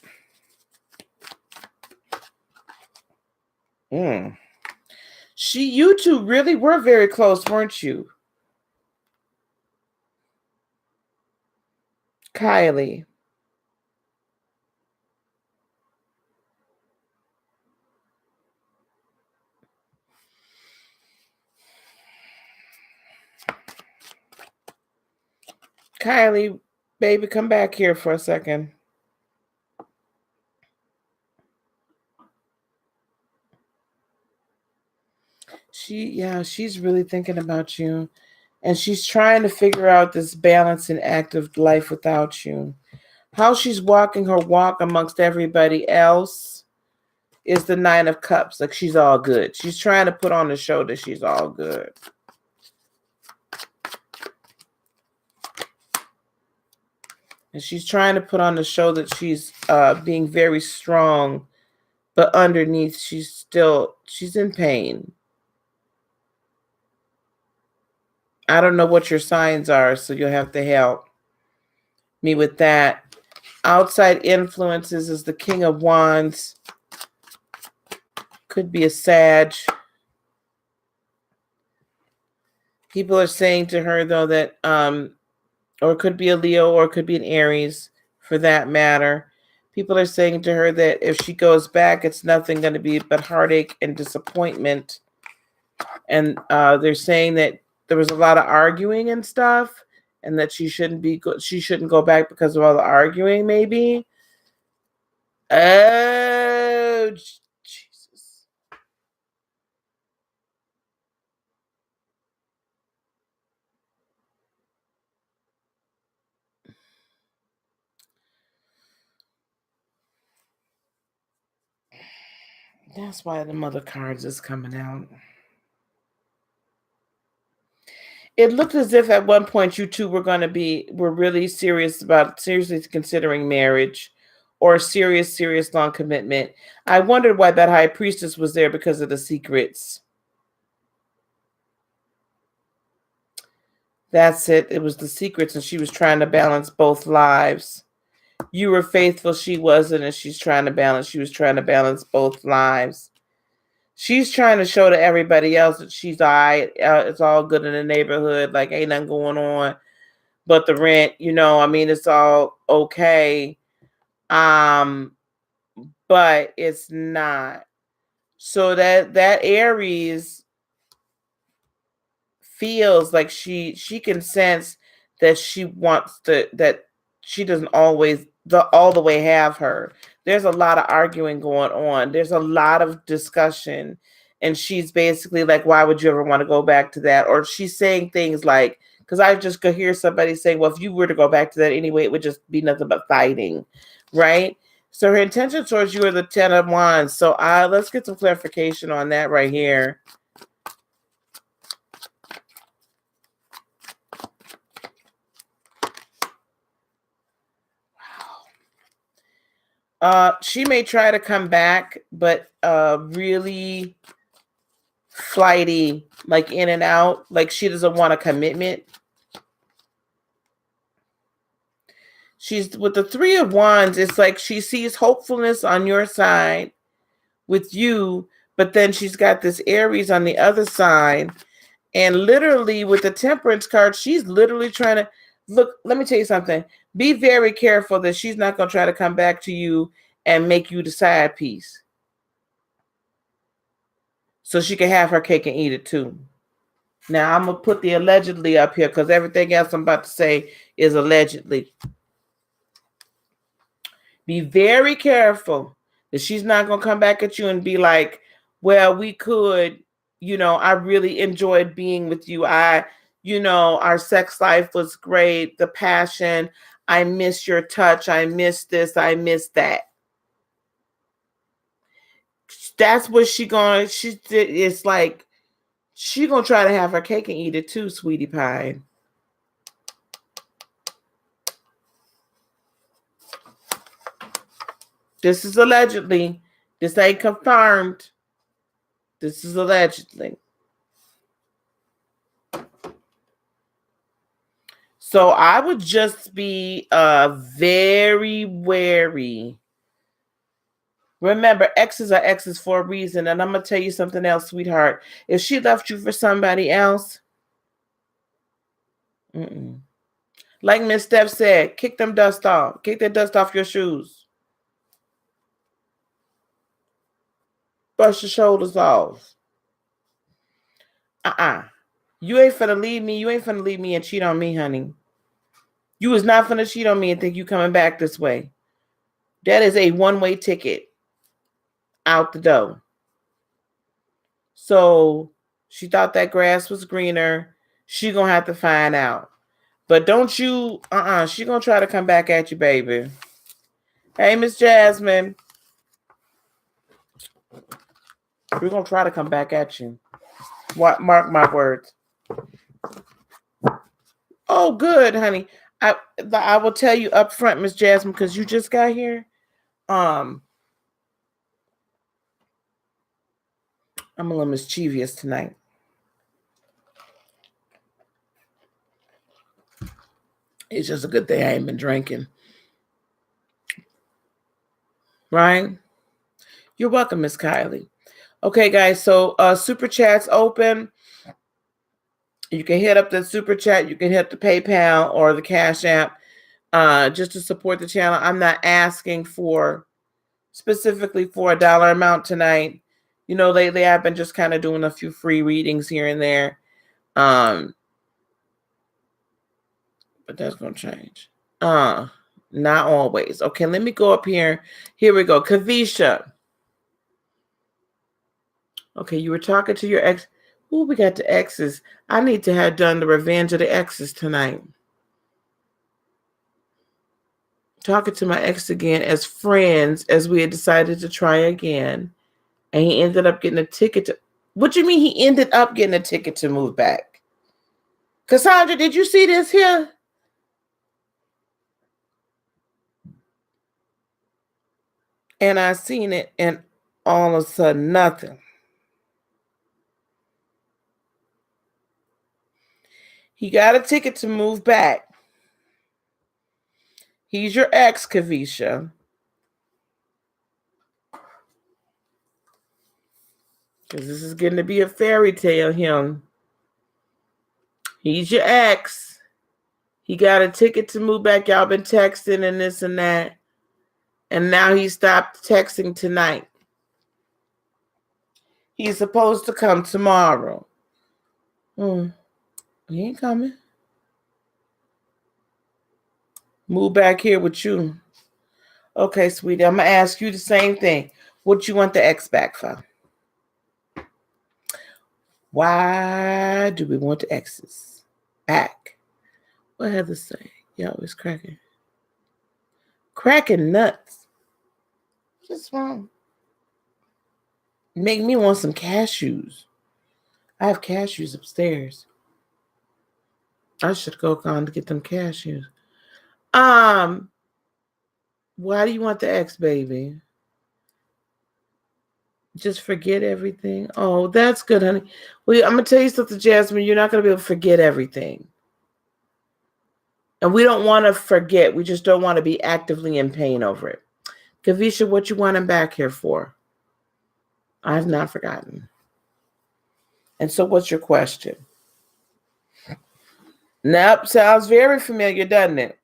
You two really were very close, weren't you? Kylie. Kylie, baby, come back here for a second. She's really thinking about you. And she's trying to figure out this balance and active life without you. How she's walking her walk amongst everybody else is the 9 of Cups. Like she's all good. She's trying to put on the show that she's all good. And she's trying to put on the show that she's being very strong, but underneath she's in pain. I don't know what your signs are, so you'll have to help me with that. Outside influences is the King of Wands. Could be a Sag. People are saying to her, though, that, or it could be a Leo, or it could be an Aries, for that matter. People are saying to her that if she goes back, it's nothing going to be but heartache and disappointment. And they're saying that there was a lot of arguing and stuff, and that she shouldn't go back because of all the arguing, maybe. Oh, Jesus. That's why the Mother cards is coming out. It looked as if at one point you two were really seriously considering marriage or serious long commitment. I wondered why that High Priestess was there because of the secrets. That's it. It was the secrets, and she was trying to balance both lives. You were faithful, she wasn't, and she was trying to balance both lives. She's trying to show to everybody else that she's all right. It's all good in the neighborhood. Like, ain't nothing going on but the rent. It's all okay. But it's not. So that Aries feels like she can sense that she wants that she doesn't always all the way have her. There's a lot of arguing going on. There's a lot of discussion. And she's basically like, why would you ever want to go back to that? Or she's saying things like, because I just could hear somebody saying, well, if you were to go back to that anyway, it would just be nothing but fighting, right? So her intention towards you are the 10 of Wands. So let's get some clarification on that right here. She may try to come back, but really flighty, like in and out, like she doesn't want a commitment. She's with the 3 of Wands. It's like she sees hopefulness on your side with you, but then she's got this Aries on the other side. And literally with the Temperance card, she's literally trying to look. Let me tell you something. Be very careful that she's not going to try to come back to you and make you the side piece, so she can have her cake and eat it too. Now, I'm going to put the allegedly up here because everything else I'm about to say is allegedly. Be very careful that she's not going to come back at you and be like, well, we could, I really enjoyed being with you. Our sex life was great. The passion. I miss your touch. I miss this. I miss that. That's what it's like, she going to try to have her cake and eat it too, sweetie pie. This is allegedly. This ain't confirmed. This is allegedly. So I would just be very wary. Remember, exes are exes for a reason. And I'm going to tell you something else, sweetheart. If she left you for somebody else, like Miss Steph said, kick them dust off. Kick that dust off your shoes. Brush your shoulders off. You ain't finna leave me. You ain't finna leave me and cheat on me, honey. You is not finna cheat on me and think you coming back this way. That is a one-way ticket out the door. So she thought that grass was greener. She gonna have to find out. But don't you, she gonna try to come back at you, baby. Hey, Miss Jasmine. We're gonna try to come back at you. What? Mark my words. Oh, good, honey. I will tell you up front, Miss Jasmine, because you just got here. I'm a little mischievous tonight. It's just a good thing I ain't been drinking. Right? You're welcome, Miss Kylie. Okay, guys, so Super Chat's open. You can hit up the Super Chat. You can hit the PayPal or the Cash App just to support the channel. I'm not asking specifically for a dollar amount tonight. Lately I've been just kind of doing a few free readings here and there. But that's going to change. Not always. Okay, let me go up here. Here we go. Kavisha. Okay, you were talking to your ex. Ooh, we got the exes. I need to have done the Revenge of the Exes tonight. Talking to my ex again as friends as we had decided to try again. And he ended up getting a ticket to... What do you mean he ended up getting a ticket to move back? Cassandra, did you see this here? And I seen it, and all of a sudden, nothing. He got a ticket to move back. He's your ex, Kavisha. Because this is getting to be a fairy tale, him. He's your ex. He got a ticket to move back. Y'all been texting and this and that. And now he stopped texting tonight. He's supposed to come tomorrow. He ain't coming. Move back here with you. Okay, sweetie. I'm going to ask you the same thing. What you want the ex back for? Why do we want the exes back? What Heather say? You always cracking. Cracking nuts. What's wrong? Make me want some cashews. I have cashews upstairs. I should go on to get them cashews. Why do you want the ex, baby? Just forget everything. Oh, that's good, honey. Well, I'm gonna tell you something, Jasmine. You're not gonna be able to forget everything. And we don't want to forget. We just don't want to be actively in pain over it. Kavisha, what you want him back here for? I have not forgotten. And so what's your question? Nope, sounds very familiar, doesn't it?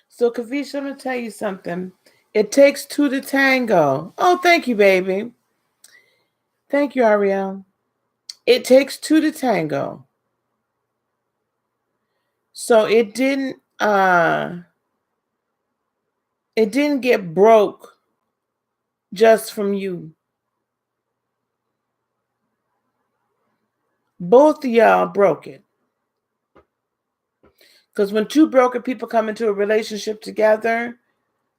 So, Kavisha, I'm going to tell you something. It takes two to tango. Oh, thank you, baby. Thank you, Ariel. It takes two to tango. So it didn't get broke just from you. Both of y'all broke it. Because when two broken people come into a relationship together,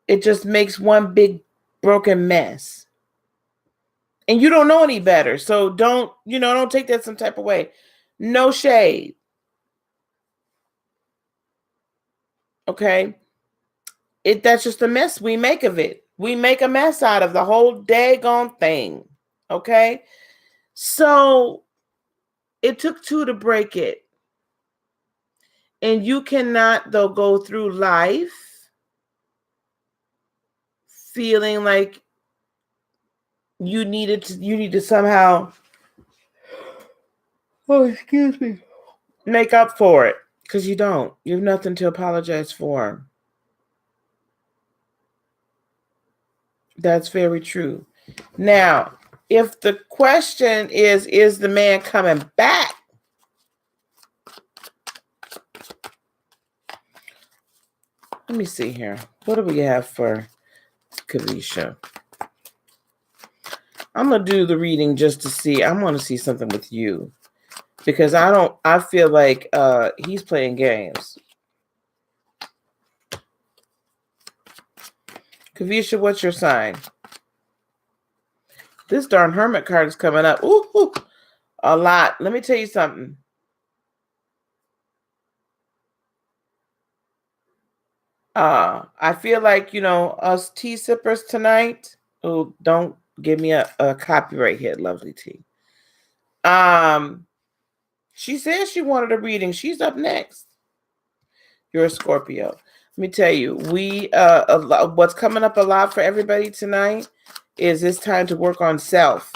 it just makes one big broken mess. And you don't know any better. So don't take that some type of way. No shade. Okay? That's just a mess we make of it. We make a mess out of the whole daggone thing. Okay? So it took two to break it. And you cannot, though, go through life feeling like you need to somehow, oh, excuse me, make up for it. Because you don't. You have nothing to apologize for. That's very true. Now, if the question is the man coming back? Let me see here. What do we have for Kavisha? I'm going to do the reading just to see. I want to see something with you. Because I feel like he's playing games. Kavisha, what's your sign? This darn Hermit card is coming up. Ooh, a lot. Let me tell you something. I feel like, us tea sippers tonight. Oh, don't give me a copyright hit, lovely tea. She says she wanted a reading. She's up next. You're a Scorpio. Let me tell you, what's coming up a lot for everybody tonight is it's time to work on self.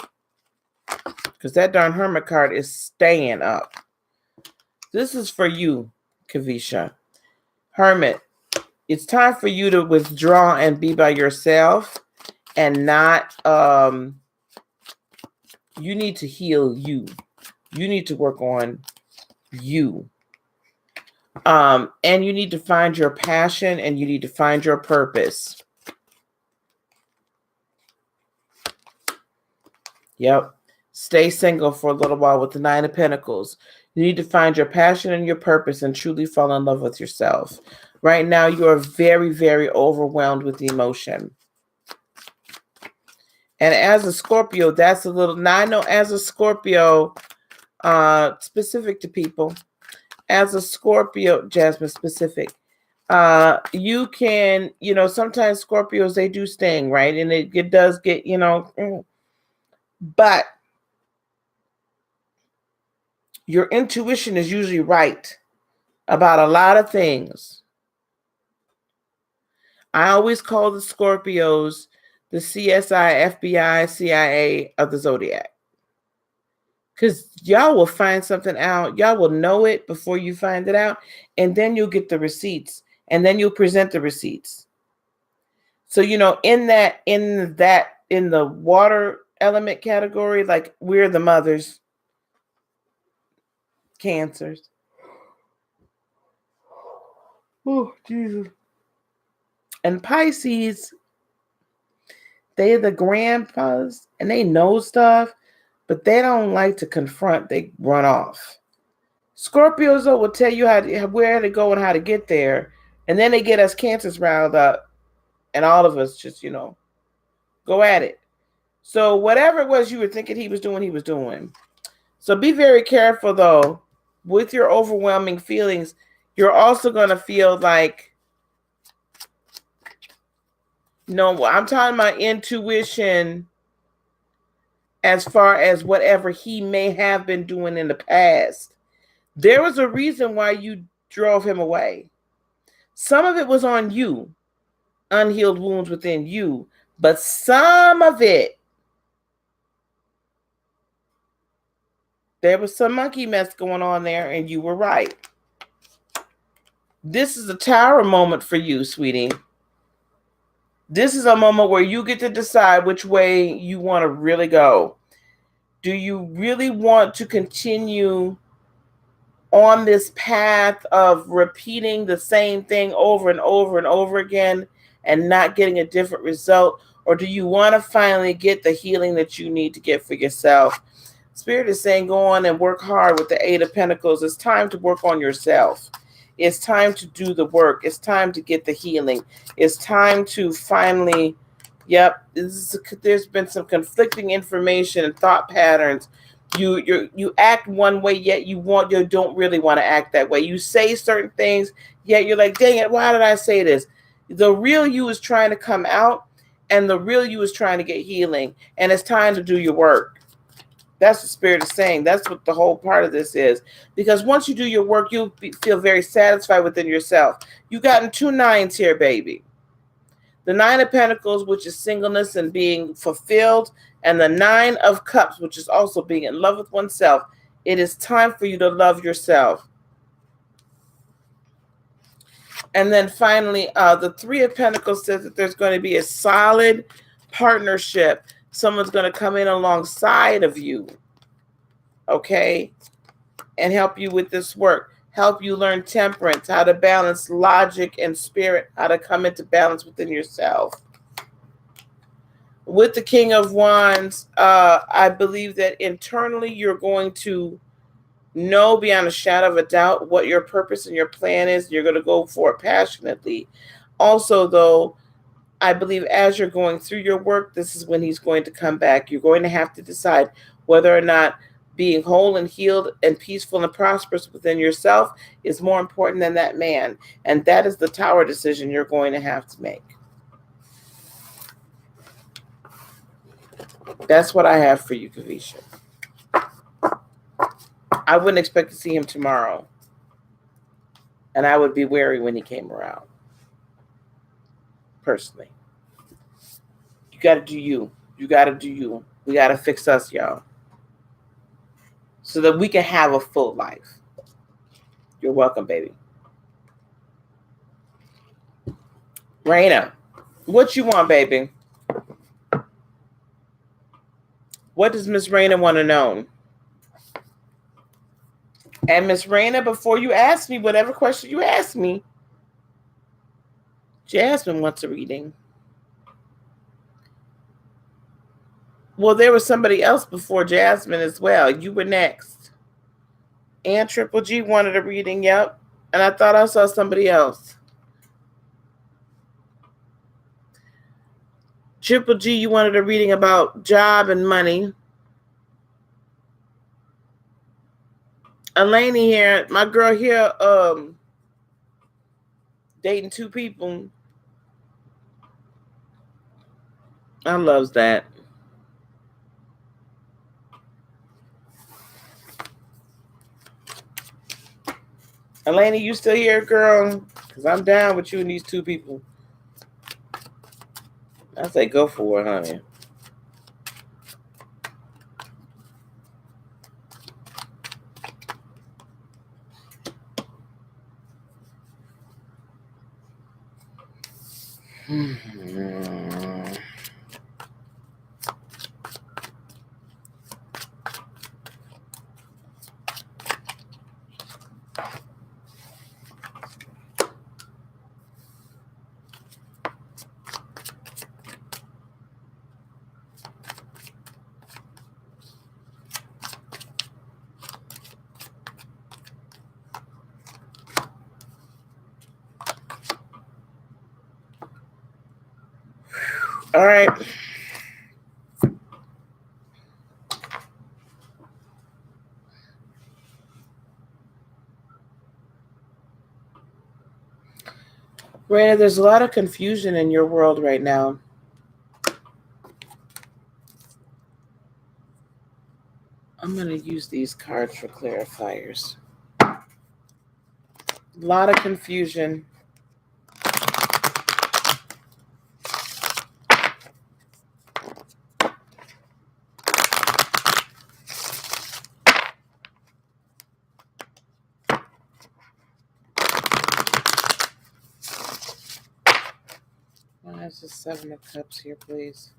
Because that darn Hermit card is staying up. This is for you, Kavisha. Hermit, it's time for you to withdraw and be by yourself and not, you need to heal you. You need to work on you. And you need to find your passion and you need to find your purpose. Yep. Stay single for a little while with the Nine of Pentacles. You need to find your passion and your purpose and truly fall in love with yourself. Right now, you are very, very overwhelmed with emotion. And as a Scorpio, that's a little... Now, I know as a Scorpio, specific to people, as a Scorpio, Jasmine specific, you can, sometimes Scorpios, they do sting, right? And it does get, but your intuition is usually right about a lot of things. I always call the Scorpios the CSI, FBI, CIA of the zodiac. Because y'all will find something out. Y'all will know it before you find it out. And then you'll get the receipts. And then you'll present the receipts. So, in the water element category, like we're the mothers, Cancers. Oh, Jesus. And Pisces, they're the grandpas and they know stuff, but they don't like to confront. They run off. Scorpios, though, will tell you where to go and how to get there. And then they get us Cancers riled up. And all of us just, go at it. So whatever it was you were thinking he was doing, he was doing. So be very careful, though, with your overwhelming feelings. You're also going to feel like, no, I'm talking about intuition as far as whatever he may have been doing in the past. There was a reason why you drove him away. Some of it was on you, unhealed wounds within you, but some of it, there was some monkey mess going on there, and you were right. This is a tower moment for you, sweetie. This is a moment where you get to decide which way you want to really go. Do you really want to continue on this path of repeating the same thing over and over and over again and not getting a different result? Or do you want to finally get the healing that you need to get for yourself? Spirit is saying go on and work hard with the Eight of Pentacles. It's time to work on yourself. It's time to do the work. It's time to get the healing. It's time to finally, there's been some conflicting information and thought patterns. You act one way, yet you don't really want to act that way. You say certain things, yet you're like, dang it, why did I say this? The real you is trying to come out, and the real you is trying to get healing, and it's time to do your work. That's what Spirit is saying. That's what the whole part of this is. Because once you do your work, you'll feel very satisfied within yourself. You've gotten 2 9s here, baby. The 9 of Pentacles, which is singleness and being fulfilled, and the 9 of Cups, which is also being in love with oneself. It is time for you to love yourself. And then finally, the 3 of Pentacles says that there's going to be a solid partnership. Someone's going to come in alongside of you, okay, and help you with this work. Help you learn temperance, how to balance logic and spirit, how to come into balance within yourself. With the King of Wands, I believe that internally you're going to know beyond a shadow of a doubt what your purpose and your plan is. You're going to go for it passionately. Also, though, I believe as you're going through your work, this is when he's going to come back. You're going to have to decide whether or not being whole and healed and peaceful and prosperous within yourself is more important than that man. And that is the Tower decision you're going to have to make. That's what I have for you, Kavisha. I wouldn't expect to see him tomorrow. And I would be wary when he came around. Personally. You got to do you. You got to do you. We got to fix us, y'all. So that we can have a full life. You're welcome, baby. Raina, what you want, baby? What does Miss Raina want to know? And Miss Raina, before you ask me whatever question you ask me, Jasmine wants a reading. Well, there was somebody else before Jasmine as well. You were next. And Triple G wanted a reading, yep. And I thought I saw somebody else. Triple G, you wanted a reading about job and money. Eleni here, my girl here, dating 2 people. I loves that. Eleni, you still here, girl? Because I'm down with you and these 2 people. I say go for it, honey. All right. Raina, there's a lot of confusion in your world right now. I'm going to use these cards for clarifiers. A lot of confusion. Why is the Seven of Cups here, please?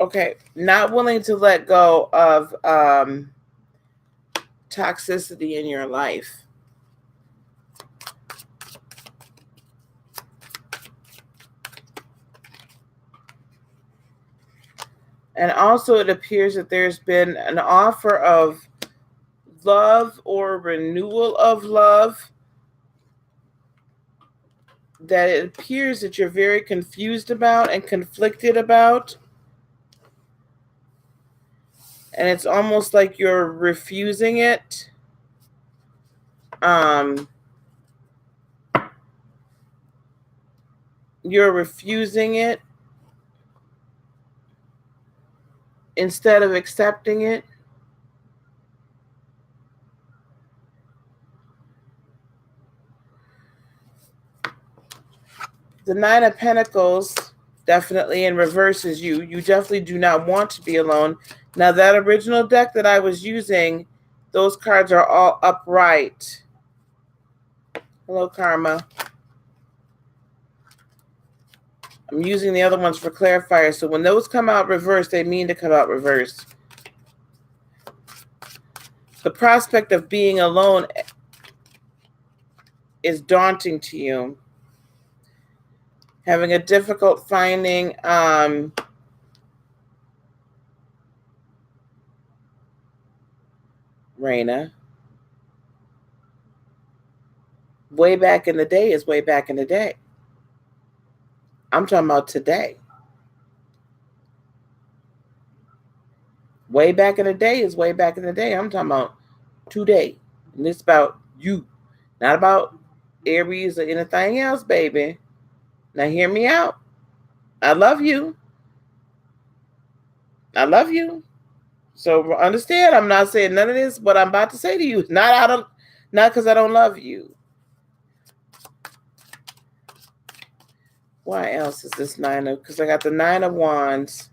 Okay, not willing to let go of toxicity in your life. And also it appears that there's been an offer of love or renewal of love that it appears that you're very confused about and conflicted about. And it's almost like you're refusing it. You're refusing it instead of accepting it. The Nine of Pentacles definitely in reverse is you. You definitely do not want to be alone. Now, that original deck that I was using, those cards are all upright. Hello, Karma. I'm using the other ones for clarifiers. So when those come out reversed, they mean to come out reversed. The prospect of being alone is daunting to you. Having a difficult finding Raina. Way back in the day is way back in the day. I'm talking about today. Way back in the day is way back in the day. I'm talking about today. And it's about you. Not about Aries or anything else, baby. Now hear me out. I love you. I love you. So understand, I'm not saying none of this, what I'm about to say to you. Not because I don't love you. Why else is this because I got the Nine of Wands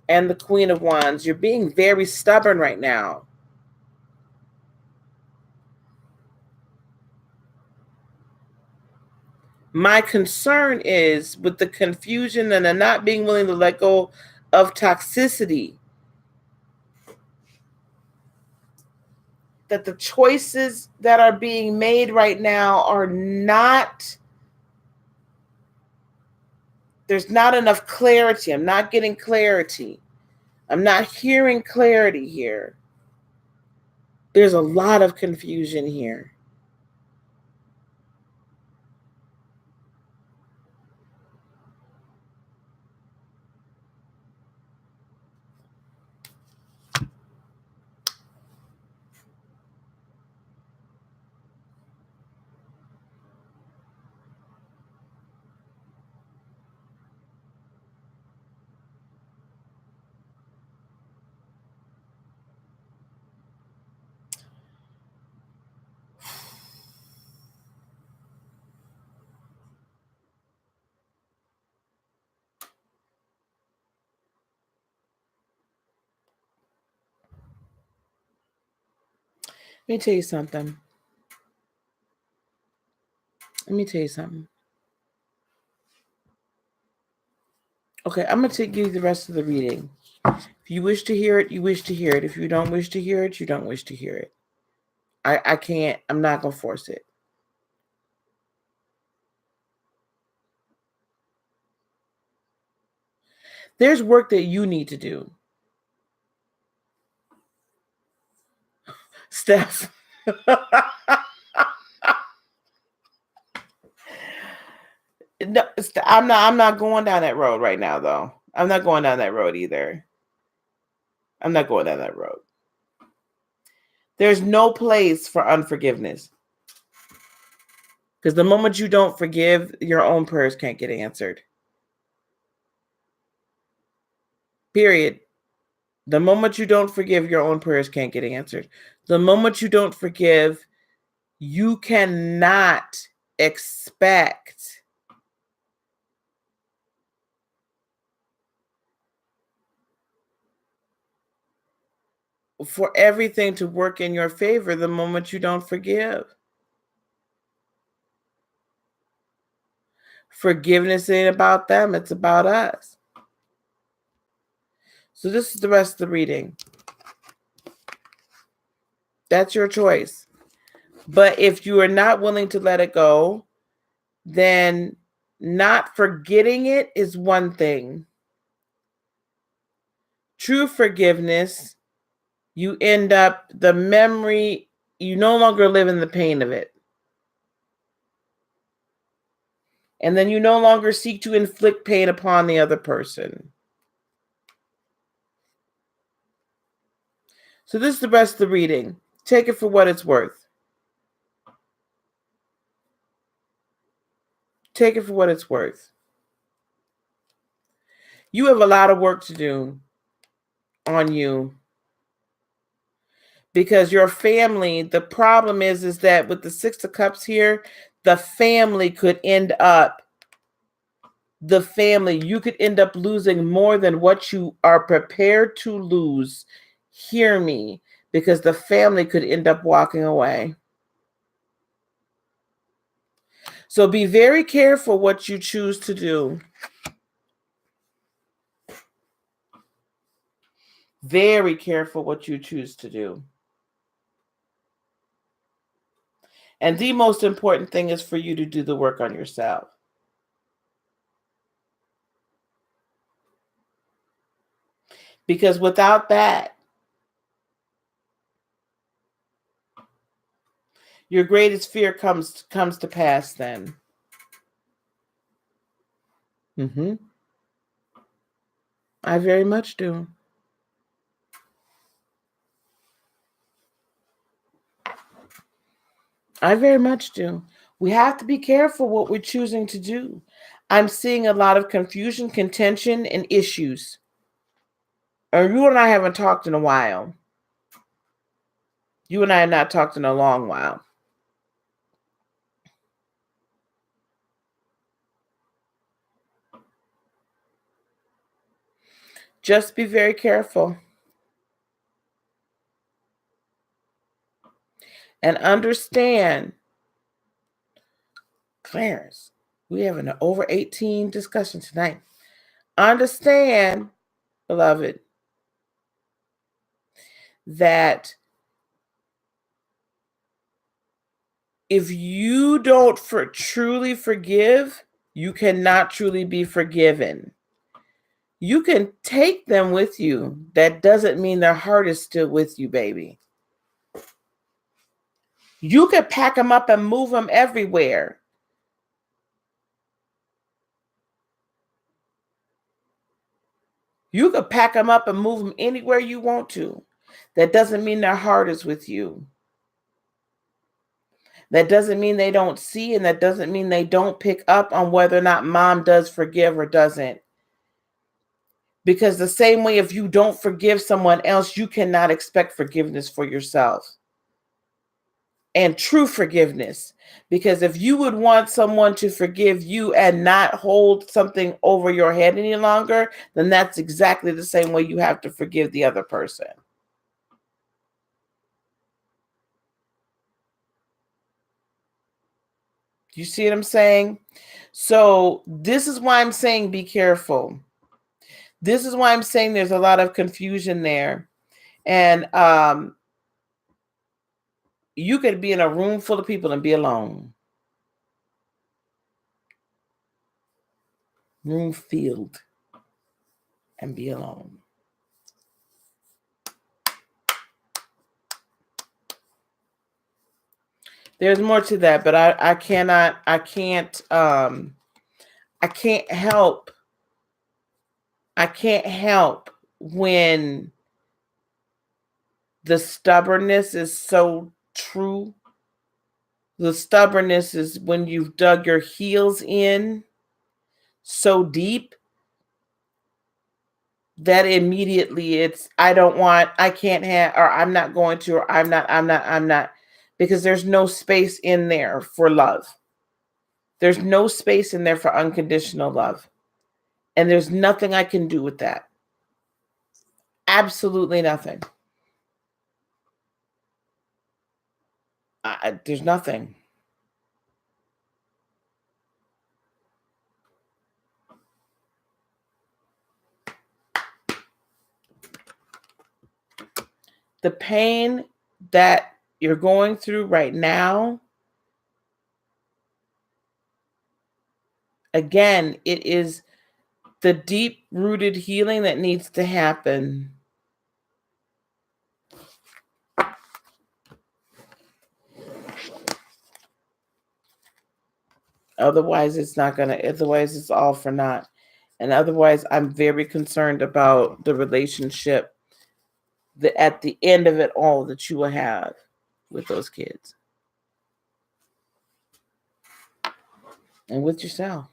and the Queen of Wands. You're being very stubborn right now. My concern is with the confusion and the not being willing to let go of toxicity. That the choices that are being made right now are not, there's not enough clarity. I'm not getting clarity. I'm not hearing clarity here. There's a lot of confusion here. Let me tell you something. Okay, I'm going to give you the rest of the reading. If you wish to hear it, you wish to hear it. If you don't wish to hear it, you don't wish to hear it. I can't, I'm not going to force it. There's work that you need to do. Steph. No, I'm not going down that road right now, though. I'm not going down that road either. I'm not going down that road. There's no place for unforgiveness. Because the moment you don't forgive, your own prayers can't get answered. Period. The moment you don't forgive, your own prayers can't get answered. The moment you don't forgive, you cannot expect for everything to work in your favor the moment you don't forgive. Forgiveness ain't about them, it's about us. So this is the rest of the reading. That's your choice. But if you are not willing to let it go, then not forgetting it is one thing. True forgiveness, you end up, the memory, you no longer live in the pain of it. And then you no longer seek to inflict pain upon the other person. So this is the rest of the reading. Take it for what it's worth. Take it for what it's worth. You have a lot of work to do on you. Because your family, the problem is that with the Six of Cups here, the family could end up, you could end up losing more than what you are prepared to lose. Hear me, because the family could end up walking away. So be very careful what you choose to do. Very careful what you choose to do. And the most important thing is for you to do the work on yourself. Because without that, your greatest fear comes to pass then. I very much do. I very much do. We have to be careful what we're choosing to do. I'm seeing a lot of confusion, contention, and issues. You and I haven't talked in a while. You and I have not talked in a long while. Just be very careful. And understand, Clarence, we have an over 18 discussion tonight. Understand, beloved, that if you don't truly forgive, you cannot truly be forgiven. You can take them with you. That doesn't mean their heart is still with you, baby. You could pack them up and move them everywhere. You could pack them up and move them anywhere you want to. That doesn't mean their heart is with you. That doesn't mean they don't see, and that doesn't mean they don't pick up on whether or not mom does forgive or doesn't. Because the same way, if you don't forgive someone else, you cannot expect forgiveness for yourself. And true forgiveness. Because if you would want someone to forgive you and not hold something over your head any longer, then that's exactly the same way you have to forgive the other person. You see what I'm saying? So this is why I'm saying be careful. This is why I'm saying there's a lot of confusion there. And you could be in a room full of people and be alone. Room filled and be alone. There's more to that, but I can't help. I can't help when the stubbornness is so true. The stubbornness is when you've dug your heels in so deep that immediately it's, I can't have, or I'm not going to, or I'm not, because there's no space in there for love. There's no space in there for unconditional love. And there's nothing I can do with that. Absolutely nothing. There's nothing. The pain that you're going through right now, again, it is the deep-rooted healing that needs to happen. Otherwise, it's all for naught. And otherwise, I'm very concerned about the relationship that at the end of it all that you will have with those kids. And with yourself.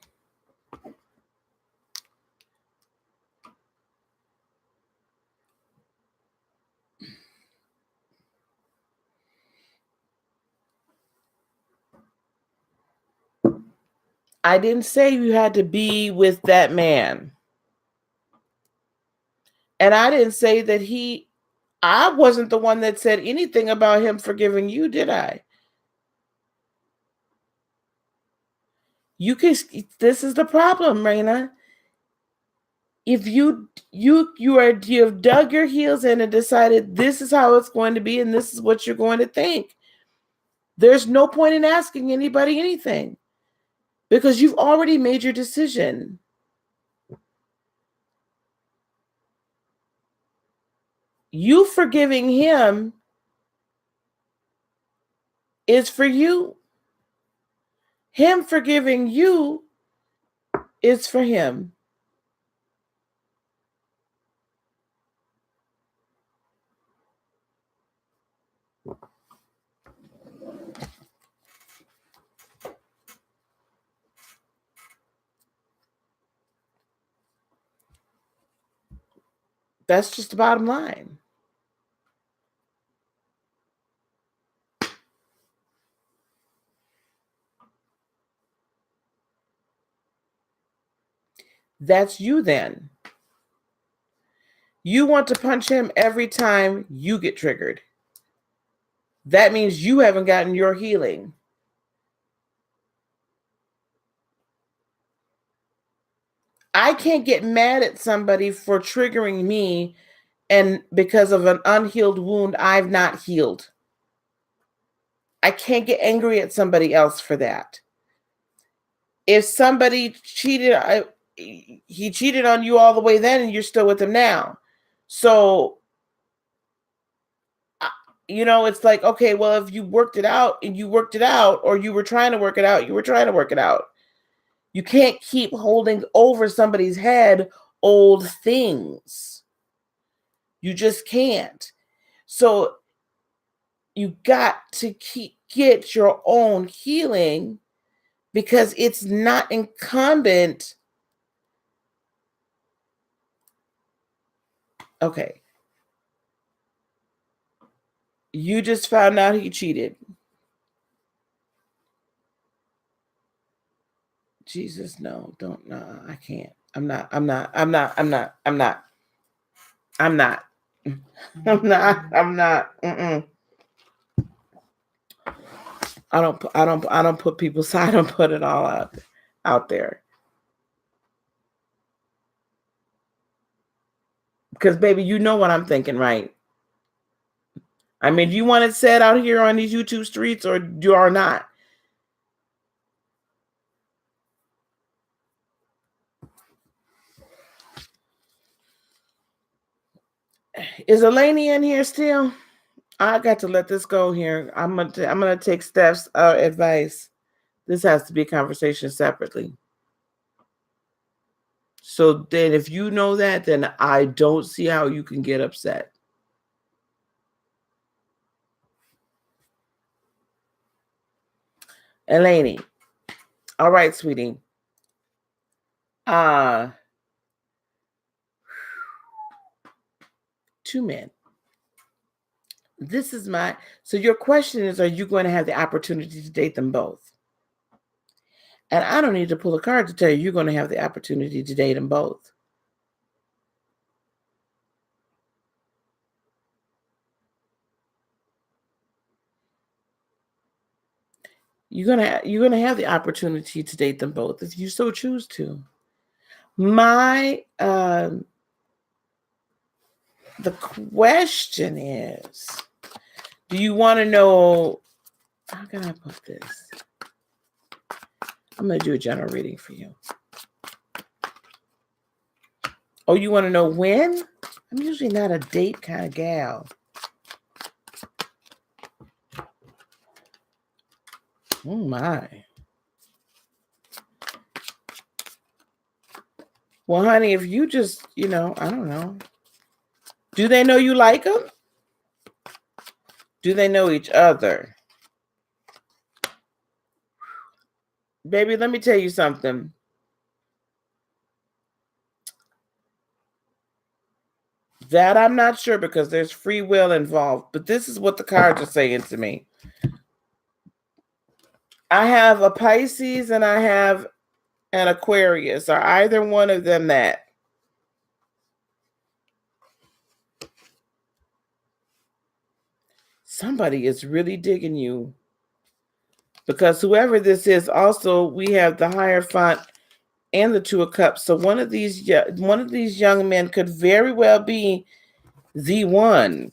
I didn't say you had to be with that man. And I didn't say that I wasn't the one that said anything about him forgiving you, did I? This is the problem, Raina. If you have dug your heels in and decided this is how it's going to be and this is what you're going to think, there's no point in asking anybody anything because you've already made your decision. You forgiving him is for you. Him forgiving you is for him. That's just the bottom line. That's you then. You want to punch him every time you get triggered. That means you haven't gotten your healing. I can't get mad at somebody for triggering me and because of an unhealed wound I've not healed. I can't get angry at somebody else for that. If somebody cheated, he cheated on you all the way then and you're still with him now. So, it's like, okay, well, if you worked it out and you worked it out, or you were trying to work it out, you were trying to work it out. You can't keep holding over somebody's head old things. You just can't. So you got to get your own healing because it's not incumbent. Okay. You just found out he cheated. Jesus, no, don't, no, I can't. I'm not. I don't put people's, I don't put it all out there. Because baby, you know what I'm thinking, right? I mean, do you want it said out here on these YouTube streets or you are not? Is Eleni in here still? I got to let this go here. I'm gonna take Steph's advice. This has to be a conversation separately. So then, if you know that, then I don't see how you can get upset. Eleni. All right, sweetie. Two men. This is so your question is, are you going to have the opportunity to date them both? And I don't need to pull a card to tell you you're going to have the opportunity to date them both. You're gonna have the opportunity to date them both if you so choose to. The question is, do you want to know, how can I put this? I'm gonna do a general reading for you. Oh, you want to know when? I'm usually not a date kind of gal. Oh my. Well, honey, if you just, I don't know. Do they know you like them? Do they know each other? Baby, let me tell you something. That I'm not sure because there's free will involved. But this is what the cards are saying to me. I have a Pisces and I have an Aquarius. Are either one of them that? Somebody is really digging you. Because whoever this is, also we have the Hierophant and the Two of Cups. So one of these young men could very well be the one.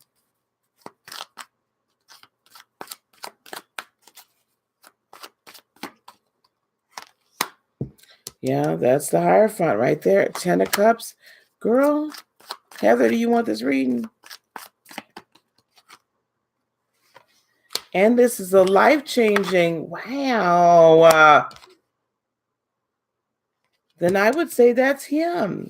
Yeah, that's the Hierophant right there. 10 of Cups. Girl, Heather, do you want this reading? And this is a life-changing, wow. Then I would say that's him.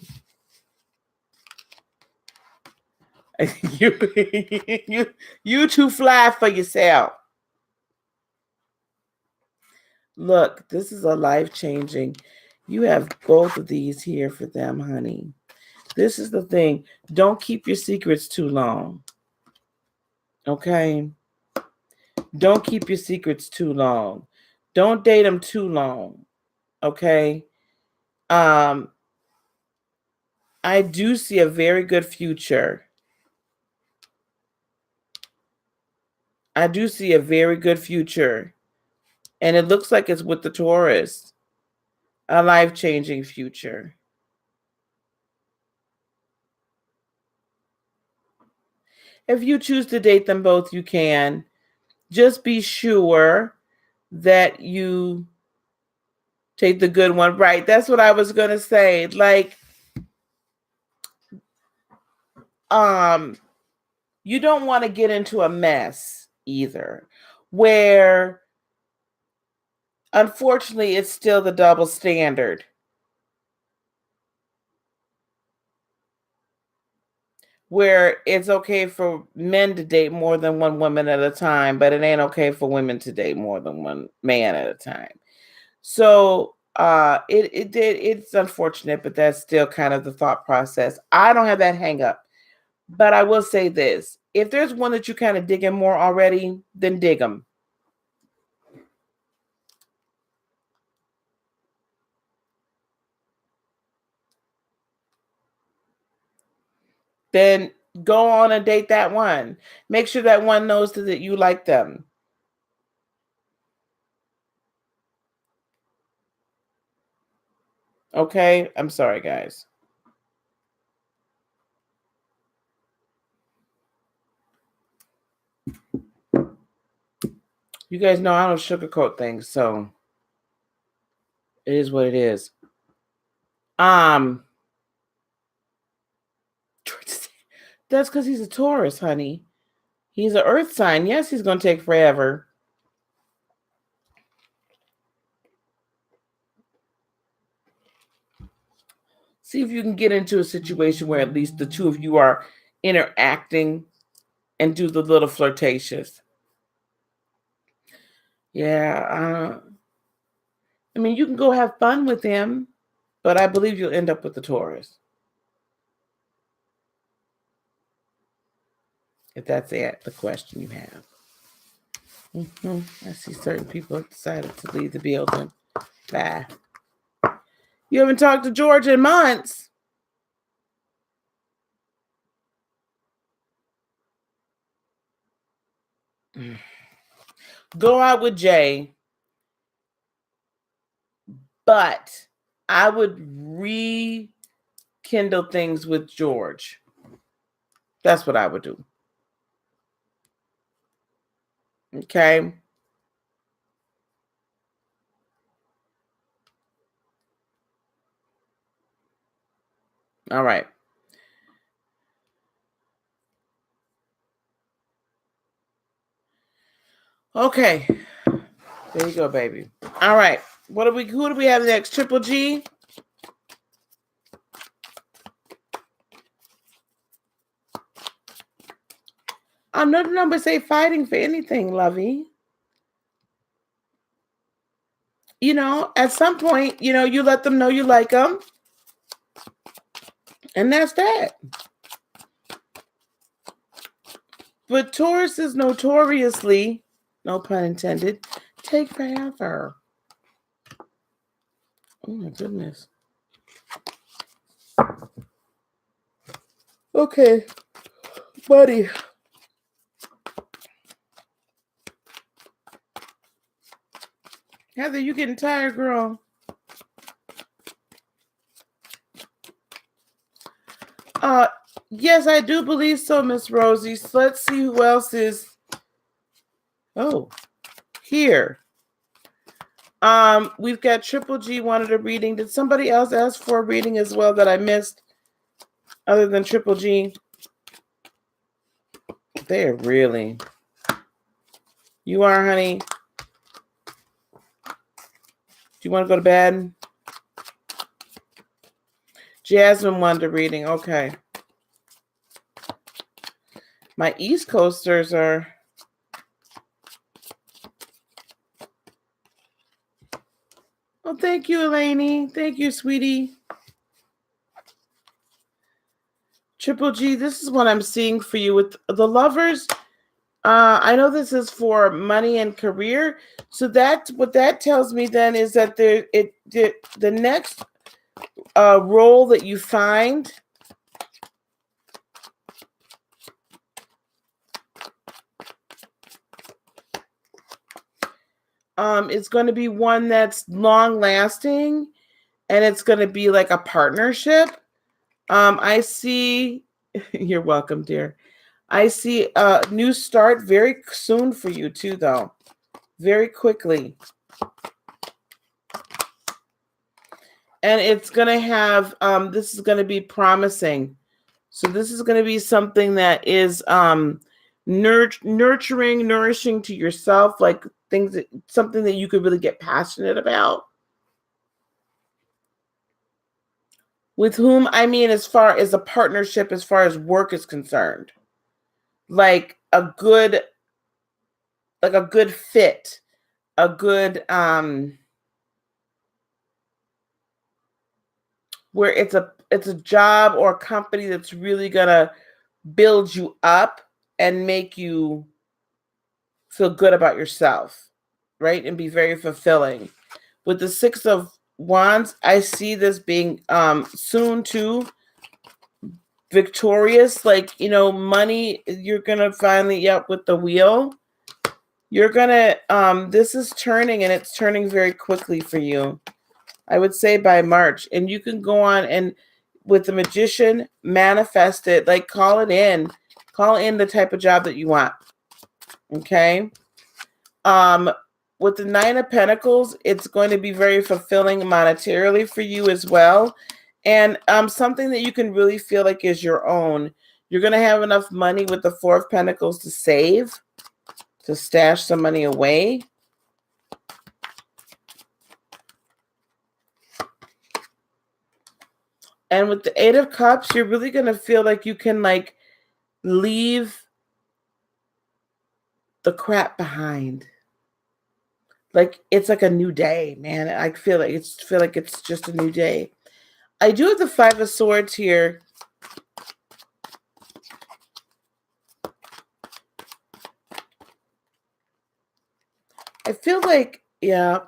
you too fly for yourself. Look, this is a life-changing. You have both of these here for them, honey. This is the thing. Don't keep your secrets too long. Okay? Don't keep your secrets too long. Don't date them too long. Okay? I do see a very good future. I do see a very good future. And it looks like it's with the Taurus. A life-changing future. If you choose to date them both, you can. Just be sure that you take the good one. Right. That's what I was going to say. Like, you don't want to get into a mess either, where unfortunately it's still the double standard. Where it's okay for men to date more than one woman at a time, but it ain't okay for women to date more than one man at a time. So it's unfortunate, but that's still kind of the thought process. I don't have that hang up, but I will say this: if there's one that you kind of dig in more already, then dig them. Then go on and date that one. Make sure that one knows that you like them. Okay? I'm sorry, guys. You guys know I don't sugarcoat things, so it is what it is. That's because he's a Taurus, honey. He's an earth sign. Yes, he's going to take forever. See if you can get into a situation where at least the two of you are interacting and do the little flirtatious. Yeah. I mean, you can go have fun with him, but I believe you'll end up with the Taurus. If that's the question you have. I see certain people have decided to leave the building. Bye. You haven't talked to George in months. Go out with Jay. But I would rekindle things with George. That's what I would do. Okay. All right. Okay. There you go, baby. All right. Who do we have next? Triple G? I'm not number say fighting for anything, lovey. You know, at some point, you know, you let them know you like them. And that's that. But Taurus is notoriously, no pun intended, take forever. Oh my goodness. Okay, buddy. Heather, you getting tired, girl? Yes, I do believe so, Miss Rosie. So let's see who else is. Oh, here. We've got Triple G wanted a reading. Did somebody else ask for a reading as well that I missed? Other than Triple G? They're really. You are, honey. Do you want to go to bed? Jasmine wanted a reading. Okay. My East Coasters are. Oh, thank you, Elaney. Thank you, sweetie. Triple G, this is what I'm seeing for you with the Lovers. I know this is for money and career. So that what that tells me then is that the next role that you find is going to be one that's long lasting, and it's going to be like a partnership. I see. You're welcome, dear. I see a new start very soon for you too, though. Very quickly. And it's going to have, this is going to be promising. So this is going to be something that is nurturing, nourishing to yourself, like something that you could really get passionate about. With whom, I mean, as far as a partnership, as far as work is concerned. Like a good fit, a good, where it's a job or a company that's really gonna build you up and make you feel good about yourself, right? And be very fulfilling. With the Six of Wands, I see this being soon too victorious. Like, you know, money, you're gonna finally with the wheel. You're gonna this is turning, and it's turning very quickly for you. I would say by March. And you can go on and with the Magician, manifest it, like call in the type of job that you want. Okay. With the Nine of Pentacles, it's going to be very fulfilling monetarily for you as well. And something that you can really feel like is your own. You're going to have enough money with the Four of Pentacles to save, to stash some money away. And with the Eight of Cups, you're really going to feel like you can like leave the crap behind. Like it's like a new day, man. I feel like it's just a new day. I do have the Five of Swords here. I feel like, yeah.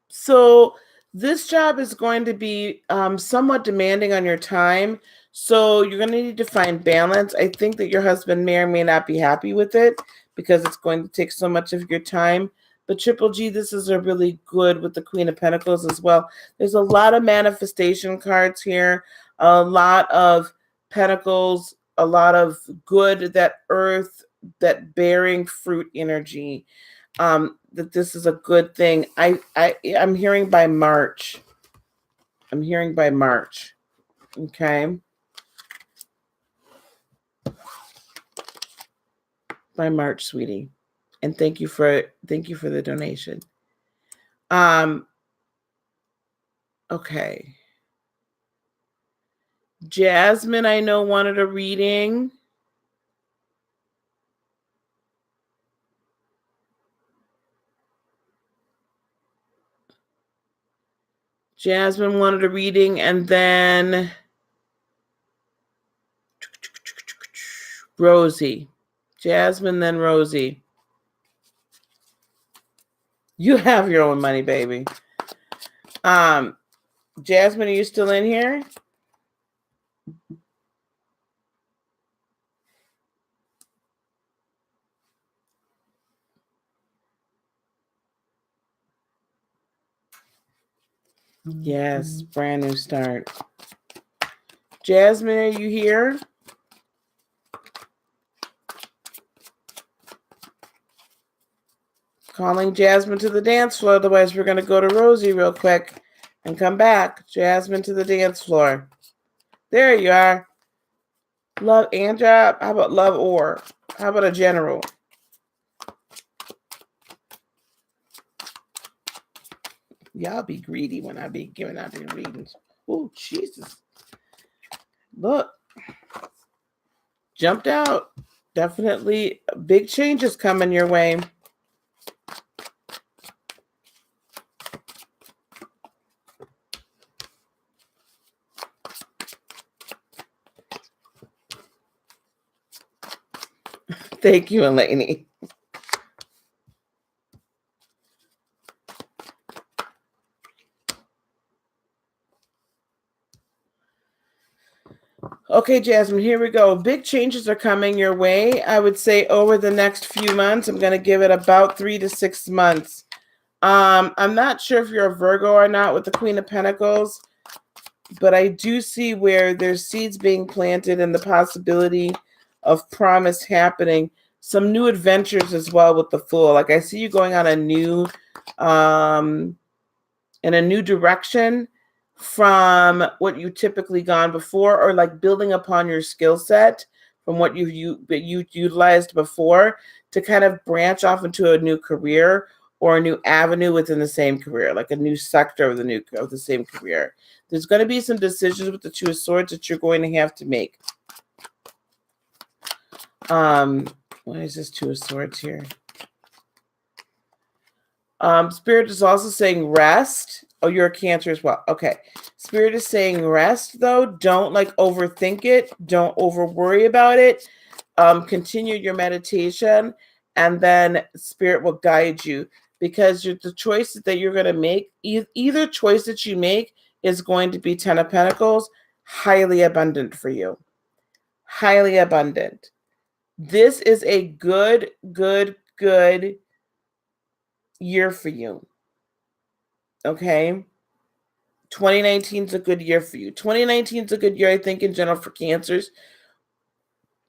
So this job is going to be somewhat demanding on your time. So you're going to need to find balance. I think that your husband may or may not be happy with it because it's going to take so much of your time. But Triple G, this is a really good with the Queen of Pentacles as well. There's a lot of manifestation cards here, a lot of pentacles, a lot of good, that earth, that bearing fruit energy. That this is a good thing. I'm hearing by March. I'm hearing by March. Okay. By March, sweetie. And thank you for the donation. Okay. Jasmine, I know, wanted a reading. Jasmine wanted a reading, and then Rosie. Jasmine, then Rosie. You have your own money, baby. Jasmine, are you still in here? Yes, brand new start. Jasmine, are you here? Calling Jasmine to the dance floor. Otherwise, we're going to go to Rosie real quick and come back. Jasmine to the dance floor. There you are. Love and job. How about love or? How about a general? Y'all be greedy when I be giving out these readings. Oh, Jesus. Look. Jumped out. Definitely big changes coming your way. Thank you, Eleni. Okay, Jasmine, here we go. Big changes are coming your way. I would say over the next few months. I'm going to give it about 3 to 6 months. I'm not sure if you're a Virgo or not with the Queen of Pentacles, but I do see where there's seeds being planted and the possibility of promise happening. Some new adventures as well with the Fool. Like I see you going on a new, in a new direction from what you typically gone before, or like building upon your skill set from what you utilized before to kind of branch off into a new career or a new avenue within the same career, like a new sector of the same career. There's going to be some decisions with the Two of Swords that you're going to have to make. What is this Two of Swords here? Spirit is also saying rest. Oh, you're a Cancer as well. Okay. Spirit is saying rest, though. Don't like overthink it. Don't over worry about it. Continue your meditation, and then Spirit will guide you, because the choices that you're going to make, either choice that you make is going to be 10 of Pentacles, highly abundant for you. Highly abundant. This is a good year for you. Okay. 2019 is a good year for you. 2019 is a good year, I think, in general for Cancers.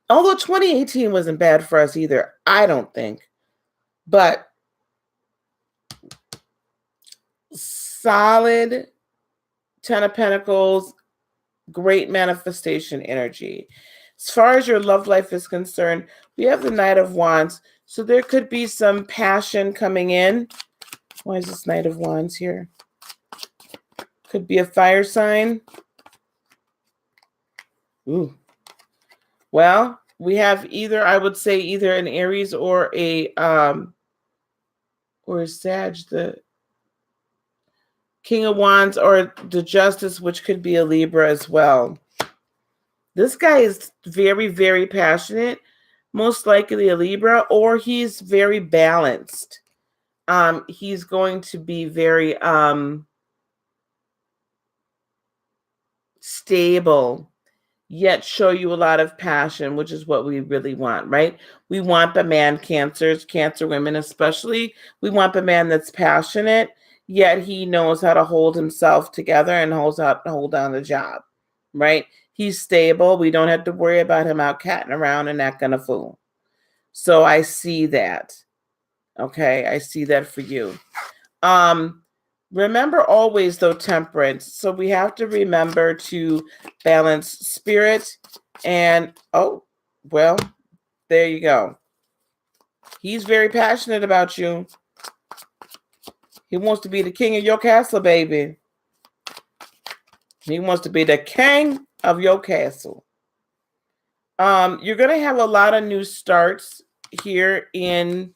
Although 2018 wasn't bad for us either, I don't think. But solid 10 of Pentacles, great manifestation energy. As far as your love life is concerned, we have the Knight of Wands. So there could be some passion coming in. Why is this Knight of Wands here? Could be a fire sign. Ooh. Well, we have either, I would say, either an Aries or a Sag, the King of Wands, or the Justice, which could be a Libra as well. This guy is very, very passionate, most likely a Libra, or he's very balanced. He's going to be very stable, yet show you a lot of passion, which is what we really want, right? We want the man, Cancer women especially. We want the man that's passionate, yet he knows how to hold himself together and hold down the job, right? He's stable. We don't have to worry about him out catting around and acting a fool. So I see that. Okay, I see that for you. Remember always, though, temperance. So we have to remember to balance spirit and, oh, well, there you go. He's very passionate about you. He wants to be the king of your castle, baby. He wants to be the king of your castle. You're going to have a lot of new starts here in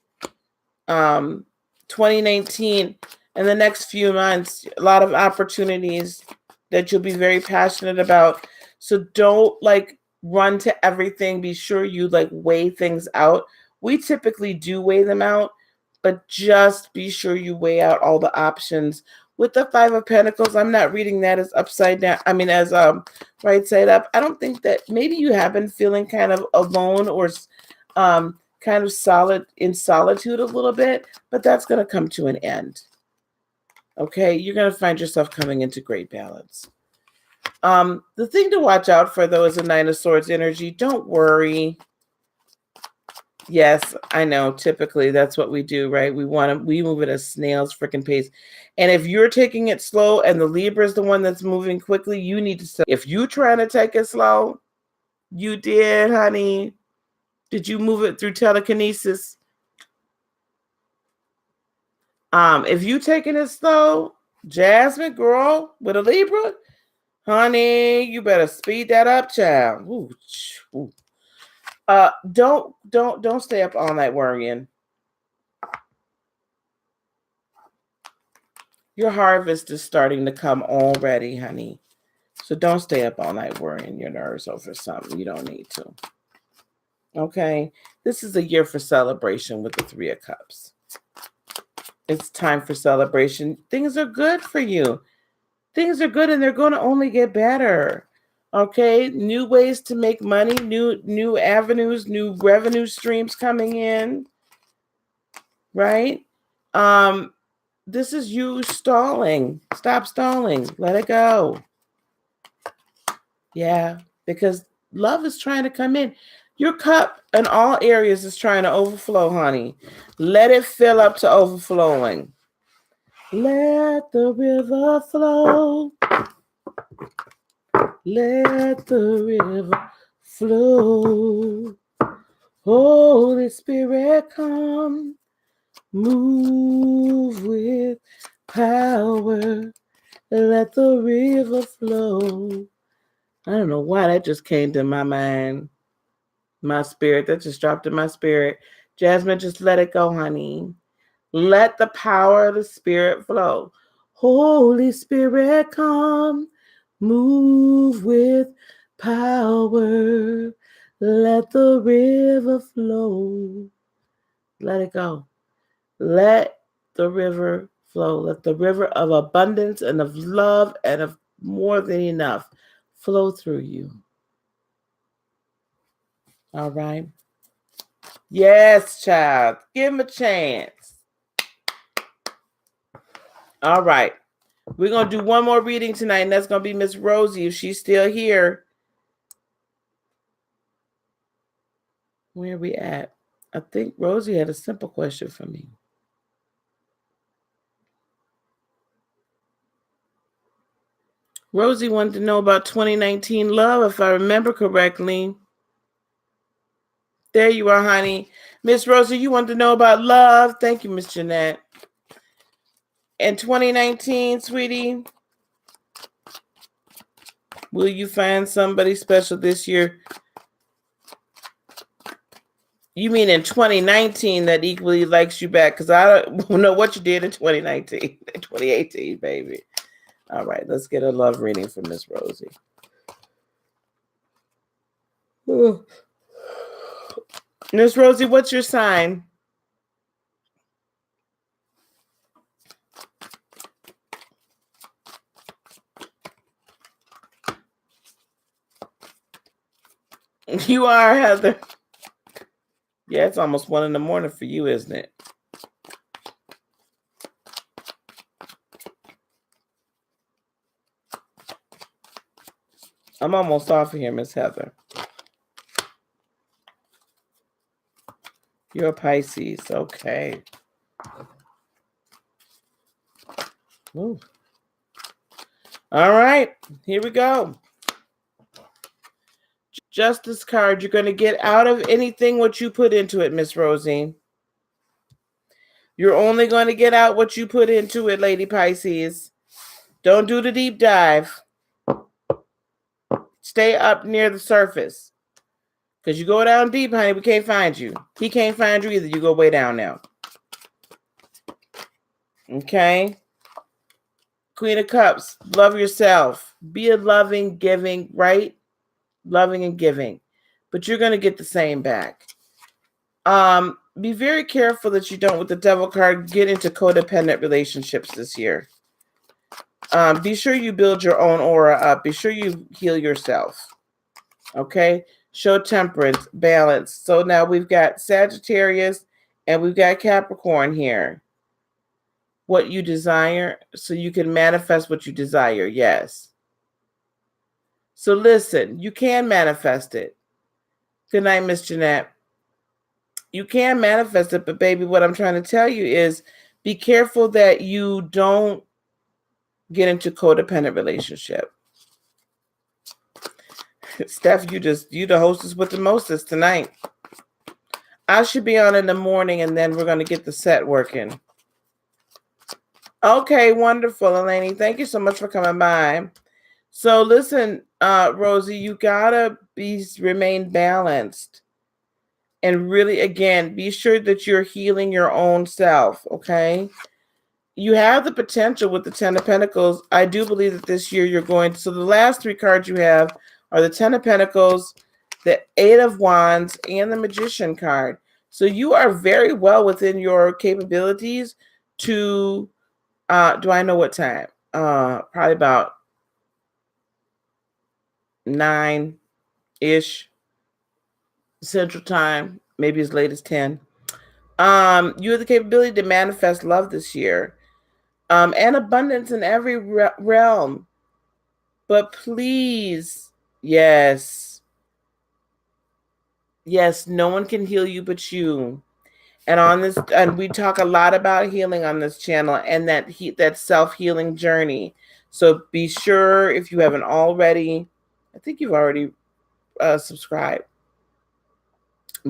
2019. In the next few months, a lot of opportunities that you'll be very passionate about. So don't run to everything. Be sure you weigh things out. We typically do weigh them out, but just be sure you weigh out all the options. With the Five of Pentacles, I'm not reading that as upside down. I mean, as right side up. I don't think that, maybe you have been feeling kind of alone or kind of in solitude a little bit, but that's going to come to an end. Okay, you're going to find yourself coming into great balance. The thing to watch out for, though, is the Nine of Swords energy. Don't worry. Yes, I know. Typically, that's what we do, right? We move at a snail's freaking pace. And if you're taking it slow and the Libra is the one that's moving quickly, you need to stop. If you're trying to take it slow, you did, honey. Did you move it through telekinesis? If you taking it slow, Jasmine, girl, with a Libra, honey, you better speed that up, child. Ooh, ooh. Don't stay up all night worrying. Your harvest is starting to come already, honey. So don't stay up all night worrying your nerves over something you don't need to. Okay? This is a year for celebration with the Three of Cups. It's time for celebration. Things are good for you. Things are good, and they're going to only get better. Okay? New ways to make money, new avenues, new revenue streams coming in. Right? This is you stalling. Stop stalling. Let it go. Yeah, because love is trying to come in. Your cup in all areas is trying to overflow, honey. Let it fill up to overflowing. Let the river flow. Let the river flow. Holy Spirit, come. Move with power. Let the river flow. I don't know why that just came to my mind. My spirit. That just dropped in my spirit. Jasmine, just let it go, honey. Let the power of the Spirit flow. Holy Spirit, come. Move with power. Let the river flow. Let it go. Let the river flow. Let the river of abundance and of love and of more than enough flow through you. All right? Yes, child. Give him a chance. All right. We're going to do one more reading tonight, and that's going to be Miss Rosie, if she's still here. Where are we at? I think Rosie had a simple question for me. Rosie wanted to know about 2019 love, if I remember correctly. There you are, honey. Miss Rosa, you want to know about love? Thank you, Miss Jeanette. In 2019, sweetie, will you find somebody special this year? You mean in 2019 that equally likes you back? Because I don't know what you did in 2019, 2018, baby. All right, let's get a love reading from Miss Rosie. Miss Rosie, what's your sign? You are, Heather. Yeah, it's almost 1 a.m. for you, isn't it? I'm almost off of here, Miss Heather. You're a Pisces. Okay. Ooh. All right. Here we go. Justice card. You're going to get out of anything what you put into it, Miss Rosie. You're only going to get out what you put into it, Lady Pisces. Don't do the deep dive. Stay up near the surface. Because you go down deep, honey, we can't find you. He can't find you either. You go way down now. Okay? Queen of Cups. Love yourself. Be a loving, giving, right? Loving and giving. But you're going to get the same back. Be very careful that you don't, with the Devil card, get into codependent relationships this year. Be sure you build your own aura up. Be sure you heal yourself. Okay? Show temperance, balance. So now we've got Sagittarius and we've got Capricorn here. What you desire, so you can manifest what you desire. Yes. So listen, you can manifest it. Good night, Miss Jeanette. You can manifest it, but baby, what I'm trying to tell you is be careful that you don't get into codependent relationship. Steph, you the hostess with the mostest tonight. I should be on in the morning and then we're going to get the set working. Okay, wonderful, Eleni. Thank you so much for coming by. So listen, Rosie, you gotta remain balanced. And really, again, be sure that you're healing your own self, okay? You have the potential with the 10 of Pentacles. I do believe that this year you're going to... So the last 3 cards you have are the 10 of Pentacles, the 8 of Wands, and the Magician card. So you are very well within your capabilities to... do I know what time? Probably about 9-ish Central Time, maybe as late as 10. You have the capability to manifest love this year, and abundance in every realm. But please, yes, no one can heal you but you. And on this, and we talk a lot about healing on this channel and that self-healing journey. So be sure, if you haven't already, I think you've already subscribed.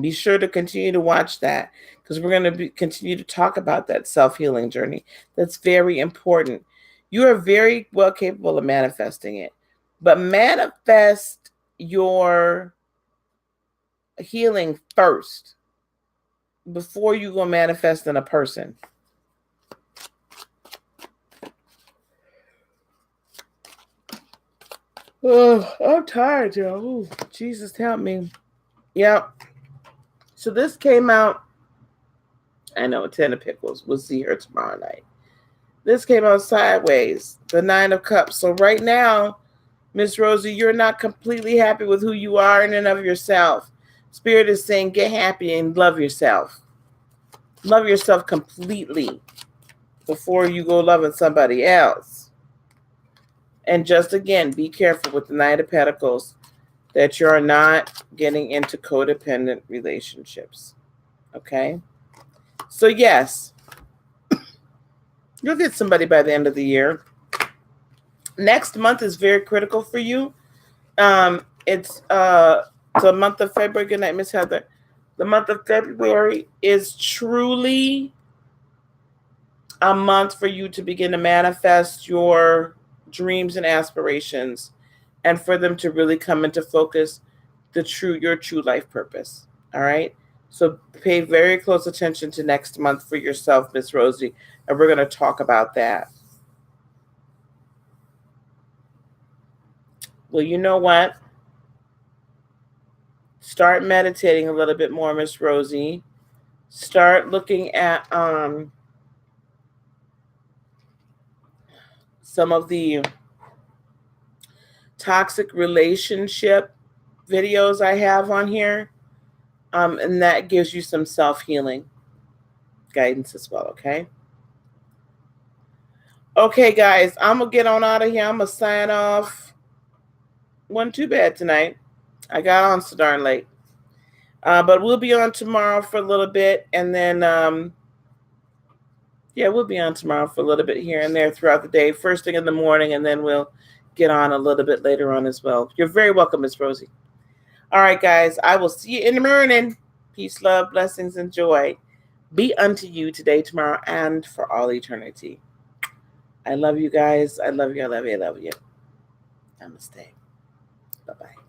Be sure to continue to watch that, because we're going to continue to talk about that self-healing journey. That's very important. You are very well capable of manifesting it, but manifest your healing first before you go manifest in a person. Oh, I'm tired, y'all. Ooh, Jesus, help me. Yep. So this came out, I know, 10 of Pickles. We'll see her tomorrow night. This came out sideways, the 9 of Cups. So right now, Miss Rosie, you're not completely happy with who you are in and of yourself. Spirit is saying, get happy and love yourself. Love yourself completely before you go loving somebody else. And just, again, be careful with the 9 of Pentacles that you're not getting into codependent relationships. Okay? So, yes, you'll get somebody by the end of the year. Next month is very critical for you. It's the month of February. Good night, Miss Heather. The month of February is truly a month for you to begin to manifest your dreams and aspirations, and for them to really come into focus, your true life purpose. All right. So pay very close attention to next month for yourself, Miss Rosie, and we're going to talk about that. Well, you know what? Start meditating a little bit more, Miss Rosie. Start looking at some of the toxic relationship videos I have on here. And that gives you some self-healing guidance as well, okay? Okay, guys, I'm going to get on out of here. I'm going to sign off. Wasn't too bad tonight. I got on so darn late. But we'll be on tomorrow for a little bit. And then, we'll be on tomorrow for a little bit here and there throughout the day. First thing in the morning, and then we'll get on a little bit later on as well. You're very welcome, Miss Rosie. All right, guys, I will see you in the morning. Peace, love, blessings, and joy be unto you today, tomorrow, and for all eternity. I love you guys. I love you. I love you. I love you. Namaste. Bye-bye.